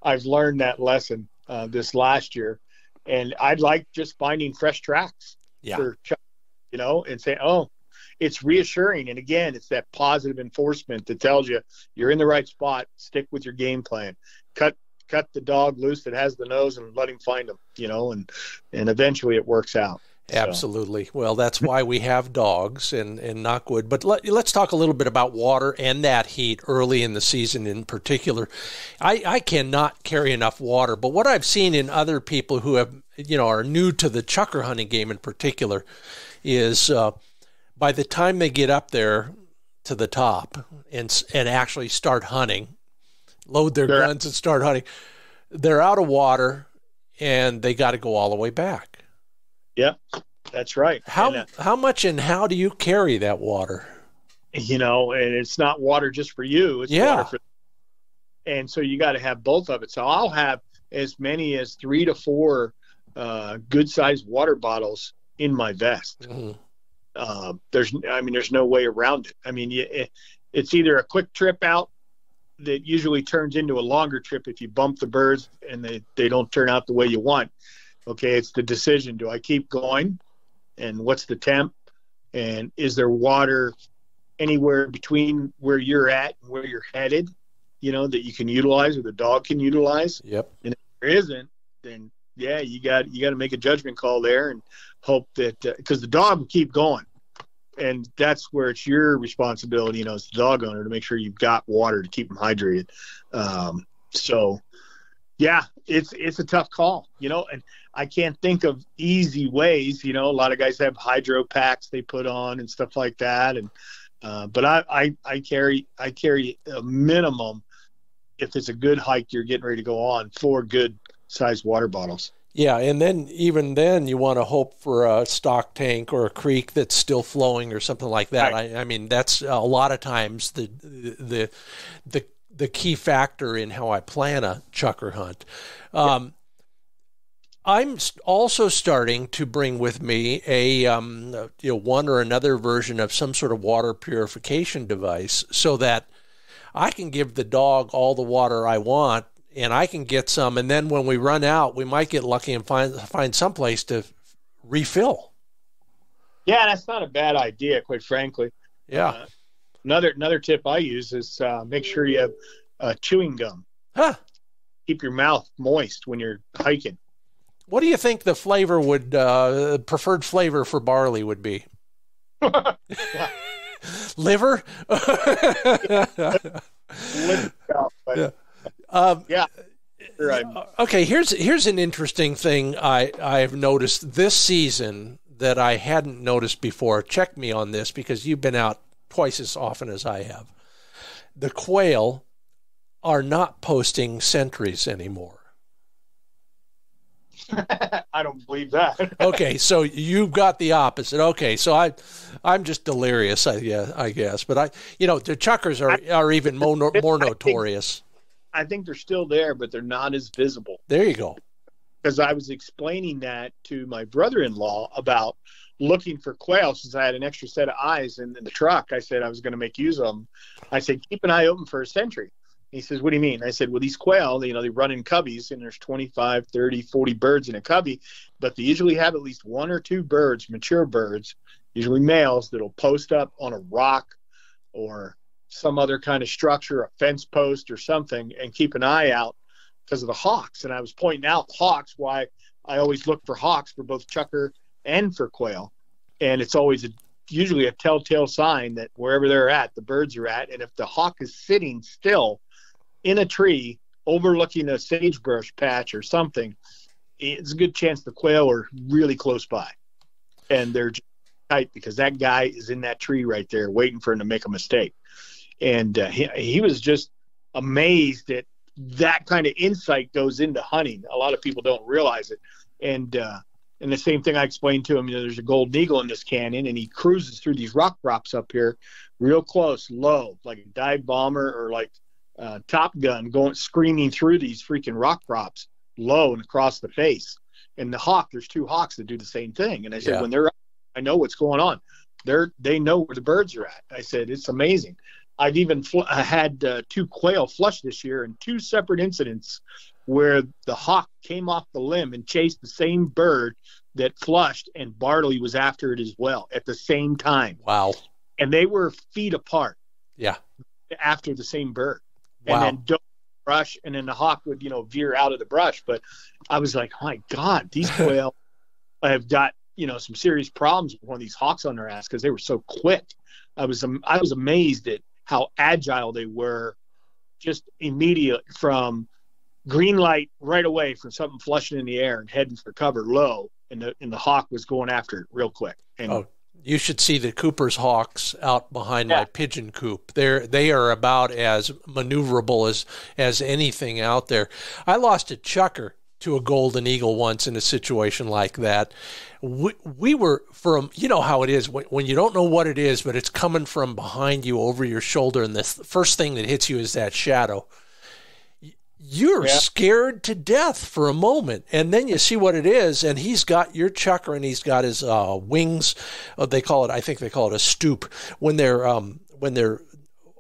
I've learned that lesson this last year. And I'd like just finding fresh tracks for, and say, it's reassuring. And again, it's that positive enforcement that tells you you're in the right spot. Stick with your game plan. Cut the dog loose that has the nose and let him find them, and eventually it works out. Absolutely. So. Well, that's why we have dogs and knock wood. But let's talk a little bit about water and that heat early in the season in particular. I cannot carry enough water, but what I've seen in other people who have, are new to the chukar hunting game in particular is by the time they get up there to the top and actually start hunting, load their guns and start hunting, they're out of water and they got to go all the way back. Yep, that's right. How much and how do you carry that water? And it's not water just for you. It's water for. And so you got to have both of it. So I'll have as many as 3 to 4 good-sized water bottles in my vest. Mm-hmm. There's no way around it. It's either a quick trip out that usually turns into a longer trip if you bump the birds and they don't turn out the way you want. Okay, it's the decision. Do I keep going? And what's the temp? And is there water anywhere between where you're at and where you're headed, that you can utilize or the dog can utilize? Yep. And if there isn't, then you got to make a judgment call there and hope that because the dog will keep going. And that's where it's your responsibility, as the dog owner, to make sure you've got water to keep them hydrated. It's a tough call, and I can't think of easy ways. A lot of guys have hydro packs they put on and stuff like that. And but I carry a minimum if it's a good hike you're getting ready to go on, 4 good sized water bottles. Yeah, and then even then you want to hope for a stock tank or a creek that's still flowing or something like that. Right. I mean, that's a lot of times the key factor in how I plan a chukar hunt. I'm also starting to bring with me a one or another version of some sort of water purification device, so that I can give the dog all the water I want, and I can get some, and then when we run out, we might get lucky and find some place to refill. Yeah, that's not a bad idea, quite frankly. Yeah. Another tip I use is make sure you have chewing gum. Huh. Keep your mouth moist when you're hiking. What do you think the flavor would preferred flavor for barley would be? Liver? Yeah. Right. Okay, here's an interesting thing I've noticed this season that I hadn't noticed before. Check me on this, because you've been out twice as often as I have. The quail are not posting sentries anymore. I don't believe that. Okay, so you've got the opposite. Okay, so I'm just delirious, I guess. But the chukars are even more notorious. I think they're still there, but they're not as visible. There you go. Because I was explaining that to my brother-in-law about looking for quail, since I had an extra set of eyes in the truck. I said I was going to make use of them. I said, keep an eye open for a sentry. He says, what do you mean? I said, well, these quail, they run in coveys, and there's 25, 30, 40 birds in a covey, but they usually have at least 1 or 2 birds, mature birds, usually males, that'll post up on a rock or some other kind of structure, a fence post or something, and keep an eye out because of the hawks. And I was pointing out hawks, why I always look for hawks for both chukar and for quail. And it's always usually a telltale sign that wherever they're at, the birds are at. And if the hawk is sitting still in a tree overlooking a sagebrush patch or something, it's a good chance the quail are really close by. And they're just tight because that guy is in that tree right there waiting for him to make a mistake. And he was just amazed at that kind of insight goes into hunting. A lot of people don't realize it. And the same thing I explained to him, there's a golden eagle in this canyon, and he cruises through these rock drops up here real close, low, like a dive bomber or like Top Gun going screaming through these freaking rock drops low and across the face. And the hawk, there's 2 hawks that do the same thing. And I said, when they're up, I know what's going on. They know where the birds are at. I said, it's amazing. I've even had 2 quail flush this year in 2 separate incidents where the hawk came off the limb and chased the same bird that flushed, and barley was after it as well at the same time. Wow. And they were feet apart. Yeah. After the same bird. Wow. And then don't brush, and then the hawk would, veer out of the brush. But I was like, my God, these quail have got, some serious problems with one of these hawks on their ass because they were so quick. I was amazed at how agile they were, just immediate from green light right away from something flushing in the air and heading for cover low, and the hawk was going after it real quick. And you should see the Cooper's hawks out behind my pigeon coop. They are about as maneuverable as anything out there. I lost a chukar to a golden eagle once in a situation like that. We were from, how it is when you don't know what it is, but it's coming from behind you over your shoulder, and the first thing that hits you is that shadow. You're scared to death for a moment, and then you see what it is, and he's got your chukar, and he's got his wings. I think they call it a stoop when they're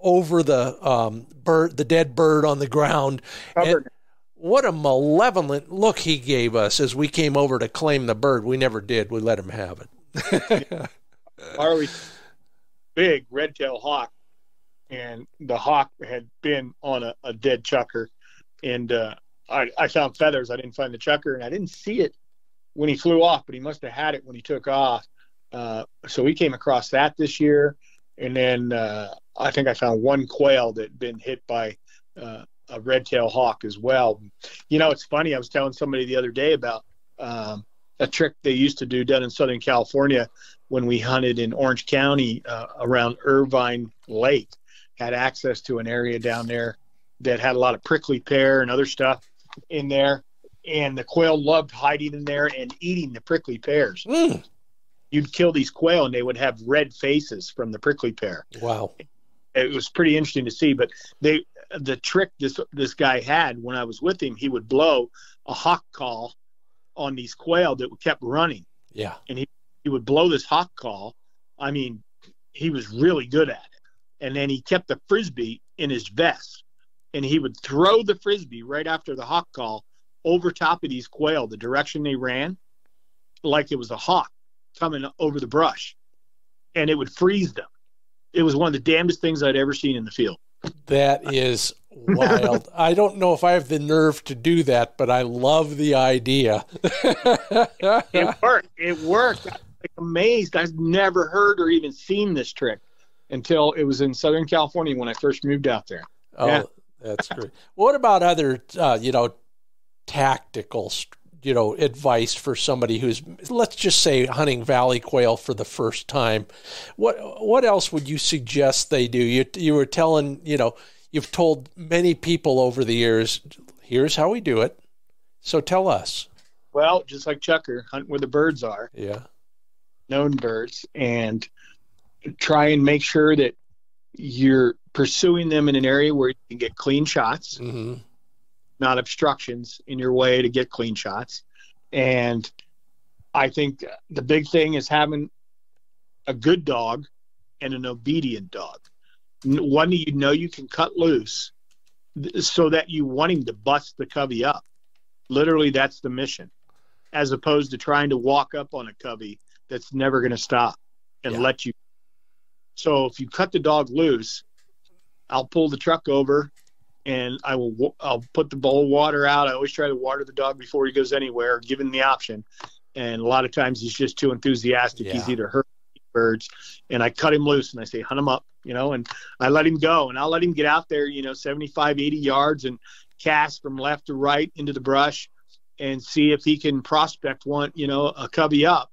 over the bird, the dead bird on the ground. What a malevolent look he gave us as we came over to claim the bird. We never did. We let him have it. Harley, big red-tailed hawk, and the hawk had been on a dead chukar. And I found feathers. I didn't find the chukar, and I didn't see it when he flew off, but he must have had it when he took off. So we came across that this year. And then I think I found 1 quail that had been hit by a red-tailed hawk as well. It's funny. I was telling somebody the other day about a trick they used to do down in Southern California when we hunted in Orange County around Irvine Lake. Had access to an area down there that had a lot of prickly pear and other stuff in there. And the quail loved hiding in there and eating the prickly pears. You'd kill these quail and they would have red faces from the prickly pear. Wow. It was pretty interesting to see. But the trick this guy had when I was with him, he would blow a hawk call on these quail that kept running. Yeah. And he would blow this hawk call. I mean, he was really good at it. And then he kept the Frisbee in his vest. And he would throw the Frisbee right after the hawk call over top of these quail, the direction they ran, like it was a hawk coming over the brush. And it would freeze them. It was one of the damnedest things I'd ever seen in the field. That is wild. I don't know if I have the nerve to do that, but I love the idea. It worked. It worked. I was like amazed. I've never heard or even seen this trick until it was in Southern California when I first moved out there. Oh, yeah. That's great. What about other, tactical, advice for somebody who's, let's just say, hunting valley quail for the first time? What else would you suggest they do? You were telling, you've told many people over the years, here's how we do it. So tell us. Well, just like chukar, hunt where the birds are. Yeah. Known birds, and try and make sure that you're pursuing them in an area where you can get clean shots, not obstructions in your way to get clean shots. And I think the big thing is having a good dog and an obedient dog. One that you can cut loose so that you want him to bust the covey up. Literally, that's the mission, as opposed to trying to walk up on a covey that's never going to stop and let you. So if you cut the dog loose, I'll pull the truck over and I'll put the bowl of water out. I always try to water the dog before he goes anywhere, given the option. And a lot of times he's just too enthusiastic. Yeah. He's either hurt birds, and I cut him loose and I say, hunt him up, and I let him go, and I'll let him get out there, 75, 80 yards and cast from left to right into the brush and see if he can prospect one, a covey up.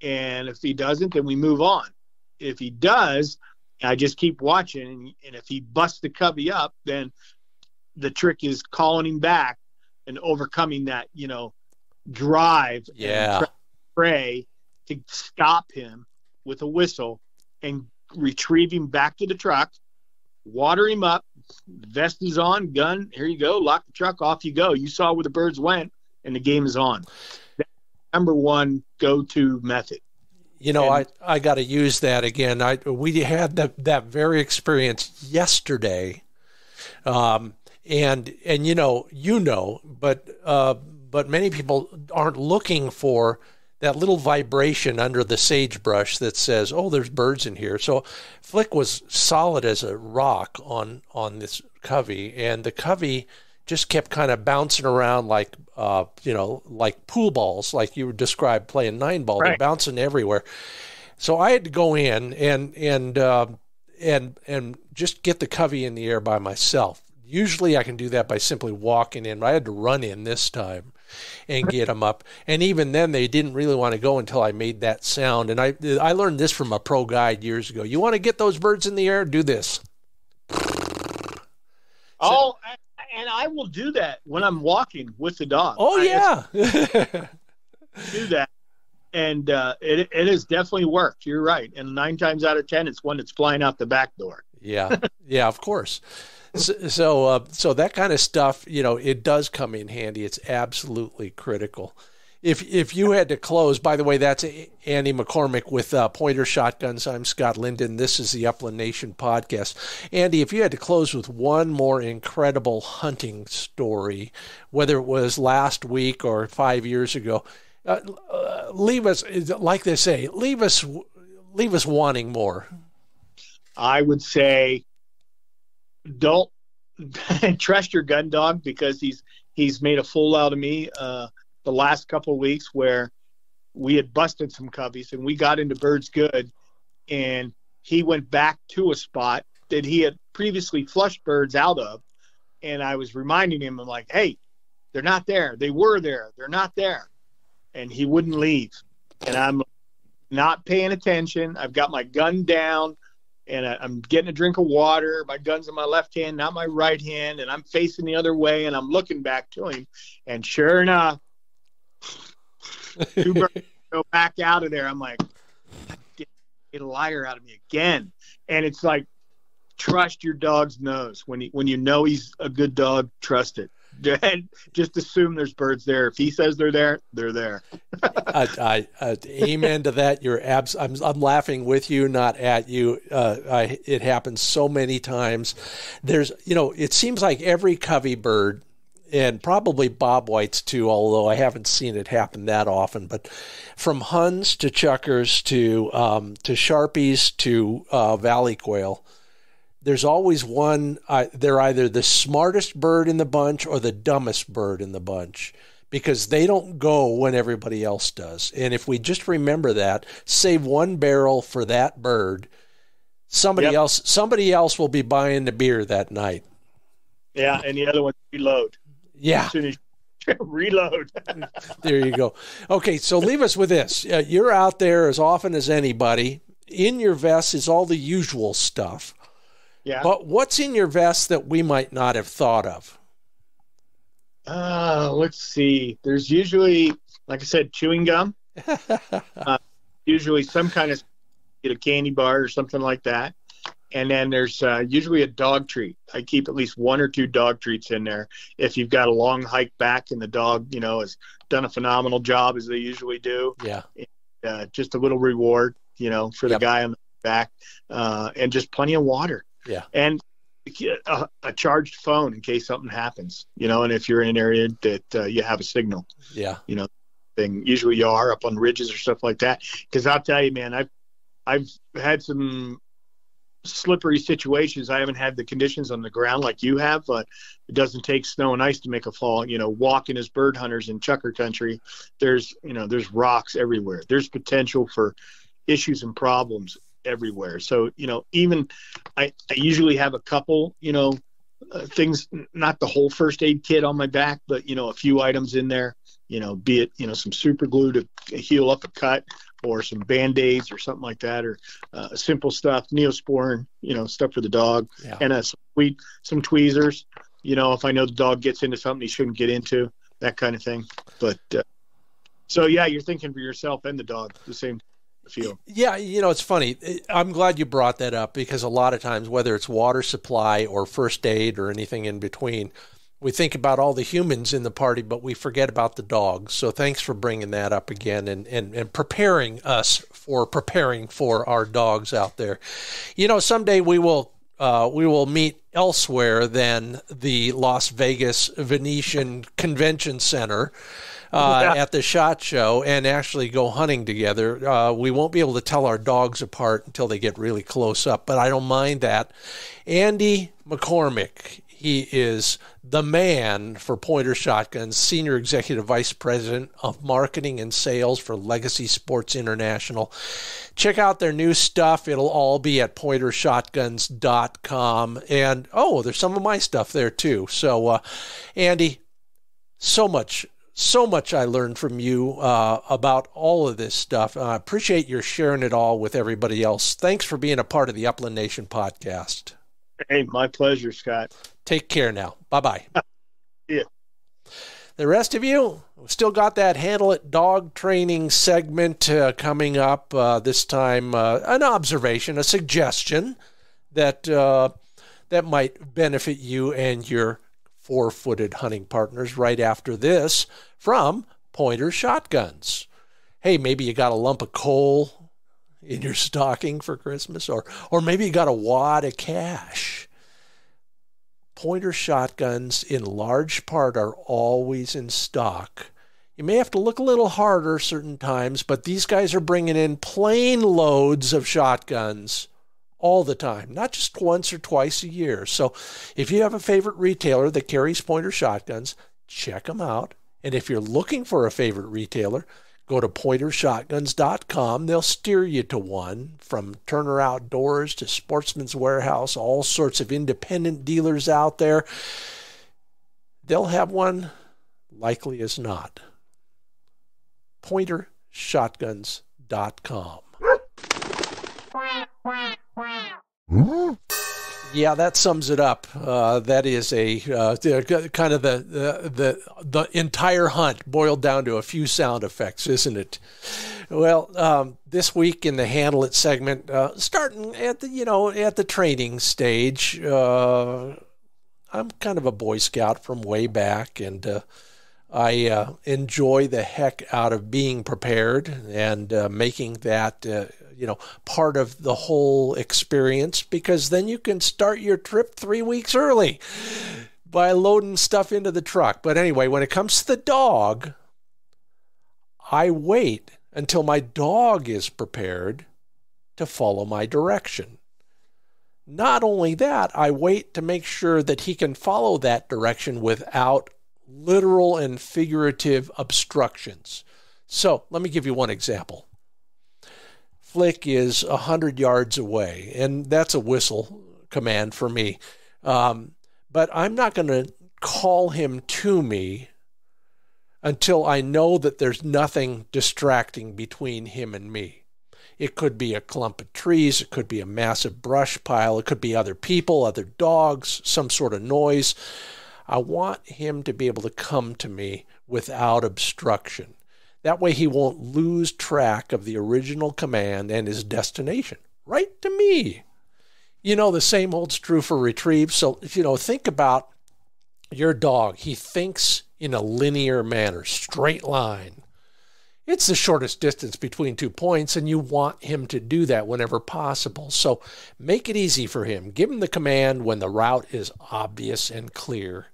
And if he doesn't, then we move on. If he does, I just keep watching, and if he busts the covey up, then the trick is calling him back and overcoming that, drive and prey to stop him with a whistle and retrieve him back to the truck, water him up, vest is on, gun, here you go, lock the truck, off you go. You saw where the birds went, and the game is on. That's number one go-to method. I got to use that again. We had that very experience yesterday, but many people aren't looking for that little vibration under the sagebrush that says, "Oh, there's birds in here." So Flick was solid as a rock on this covey, and the covey just kept kind of bouncing around like pool balls, like you described playing 9-ball. Right. They're bouncing everywhere. So I had to go in and just get the covey in the air by myself. Usually I can do that by simply walking in, but I had to run in this time and get them up. And even then, they didn't really want to go until I made that sound. And I learned this from a pro guide years ago. You want to get those birds in the air? Do this. Oh, and I will do that when I'm walking with the dog. Oh, yeah. Do that. And it has definitely worked. You're right. And 9 times out of 10, it's one that's flying out the back door. Yeah. Yeah, of course. So that kind of stuff, it does come in handy. It's absolutely critical. If you had to close, by the way, that's Andy McCormick with Pointer Shotguns. I'm Scott Linden. This is the Upland Nation podcast. Andy, if you had to close with one more incredible hunting story, whether it was last week or 5 years ago, leave us, like they say, leave us wanting more. I would say, don't trust your gun dog, because he's made a fool out of me the last couple of weeks, where we had busted some coveys and we got into birds good, and he went back to a spot that he had previously flushed birds out of, and I was reminding him, I'm like, hey, they're not there. They were there. They're not there. And he wouldn't leave. And I'm not paying attention. I've got my gun down, and I'm getting a drink of water. My gun's in my left hand, not my right hand, and I'm facing the other way, and I'm looking back to him. And sure enough, 2 birds go back out of there. I'm like, get a liar out of me again. And it's like, trust your dog's nose. When you know he's a good dog, trust it. Just assume there's birds there. If he says they're there, they're there. I amen to that. I'm laughing with you, not at you. It happens so many times. It seems like every covey bird, and probably bobwhites too, although I haven't seen it happen that often, but from Huns to chukars to Sharpies to valley quail, there's always one. They're either the smartest bird in the bunch or the dumbest bird in the bunch, because they don't go when everybody else does. And if we just remember that, save one barrel for that bird, somebody else will be buying the beer that night. Yeah, and the other one, reload. Yeah. As soon as you reload. There you go. Okay, so leave us with this. You're out there as often as anybody. In your vest is all the usual stuff. Yeah. But what's in your vest that we might not have thought of? Let's see. There's usually, like I said, chewing gum. Usually some kind of a candy bar or something like that. And then there's usually a dog treat. I keep at least 1 or 2 dog treats in there. If you've got a long hike back and the dog, has done a phenomenal job, as they usually do. Yeah. Just a little reward, for the guy on the back, and just plenty of water. Yeah. And a charged phone in case something happens, and if you're in an area that you have a signal. Yeah. Thing. Usually you are up on ridges or stuff like that. Because I'll tell you, man, I've had some slippery situations. I haven't had the conditions on the ground like you have, but it doesn't take snow and ice to make a fall. Walking as bird hunters in chukar country, there's rocks everywhere. There's potential for issues and problems everywhere. So, even I usually have a couple, things, not the whole first aid kit on my back, but, a few items in there, be it, some super glue to heal up a cut, or some Band-Aids or something like that, or simple stuff, Neosporin, stuff for the dog, and some tweezers, if I know the dog gets into something he shouldn't get into, that kind of thing. But so, yeah, you're thinking for yourself and the dog the same feel. Yeah, it's funny. I'm glad you brought that up, because a lot of times, whether it's water supply or first aid or anything in between, we think about all the humans in the party, but we forget about the dogs. So thanks for bringing that up again and preparing us for preparing for our dogs out there. Someday we will meet elsewhere than the Las Vegas Venetian Convention Center at the SHOT Show and actually go hunting together. We won't be able to tell our dogs apart until they get really close up, but I don't mind that. Andy McCormick, he is the man for Pointer Shotguns, Senior Executive Vice President of Marketing and Sales for Legacy Sports International. Check out their new stuff. It'll all be at pointershotguns.com. And, there's some of my stuff there too. So, Andy, so much I learned from you about all of this stuff. I appreciate your sharing it all with everybody else. Thanks for being a part of the Upland Nation podcast. Hey, my pleasure, Scott. Take care now. Bye-bye. Yeah. The rest of you, still got that Handle It dog training segment coming up. This time, an observation, a suggestion that might benefit you and your 4-footed hunting partners right after this from Pointer Shotguns. Hey, maybe you got a lump of coal in your stocking for Christmas, or maybe you got a wad of cash. Pointer Shotguns, in large part, are always in stock. You may have to look a little harder certain times, but these guys are bringing in plane loads of shotguns all the time, not just once or twice a year. So if you have a favorite retailer that carries Pointer Shotguns, check them out. And if you're looking for a favorite retailer, go to pointershotguns.com. They'll steer you to one, from Turner Outdoors to Sportsman's Warehouse, all sorts of independent dealers out there. They'll have one, likely as not. pointershotguns.com. Yeah, that sums it up. That is a kind of the entire hunt boiled down to a few sound effects, isn't it? Well, this week in the Handle It segment, starting at the training stage, I'm kind of a Boy Scout from way back, and I enjoy the heck out of being prepared and making that part of the whole experience, because then you can start your trip 3 weeks early by loading stuff into the truck. But anyway, when it comes to the dog, I wait until my dog is prepared to follow my direction. Not only that, I wait to make sure that he can follow that direction without literal and figurative obstructions. So let me give you one example. Flick is 100 yards away, and that's a whistle command for me. But I'm not going to call him to me until I know that there's nothing distracting between him and me. It could be a clump of trees, it could be a massive brush pile, it could be other people, other dogs, some sort of noise. I want him to be able to come to me without obstruction. That way he won't lose track of the original command and his destination. Right to me. The same holds true for retrieve. So, think about your dog. He thinks in a linear manner, straight line. It's the shortest distance between 2 points, and you want him to do that whenever possible. So make it easy for him. Give him the command when the route is obvious and clear.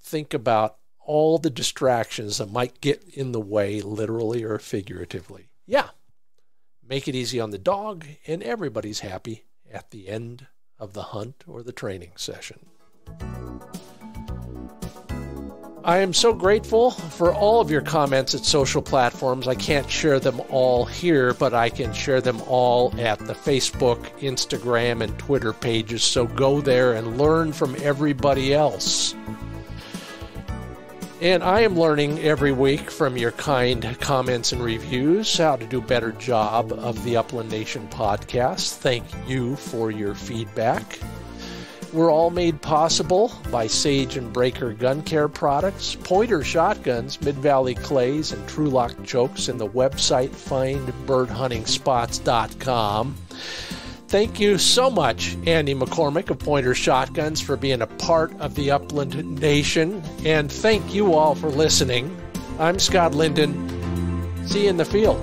Think about all the distractions that might get in the way, literally or figuratively. Yeah, make it easy on the dog, and everybody's happy at the end of the hunt or the training session. I am so grateful for all of your comments at social platforms. I can't share them all here, but I can share them all at the Facebook, Instagram, and Twitter pages. So go there and learn from everybody else. And I am learning every week from your kind comments and reviews how to do a better job of the Upland Nation podcast. Thank you for your feedback. We're all made possible by Sage and Breaker Gun Care products, Pointer shotguns, Mid-Valley clays, and Trulock chokes, and the website findbirdhuntingspots.com. Thank you so much, Andy McCormick of Pointer Shotguns, for being a part of the Upland Nation. And thank you all for listening. I'm Scott Linden. See you in the field.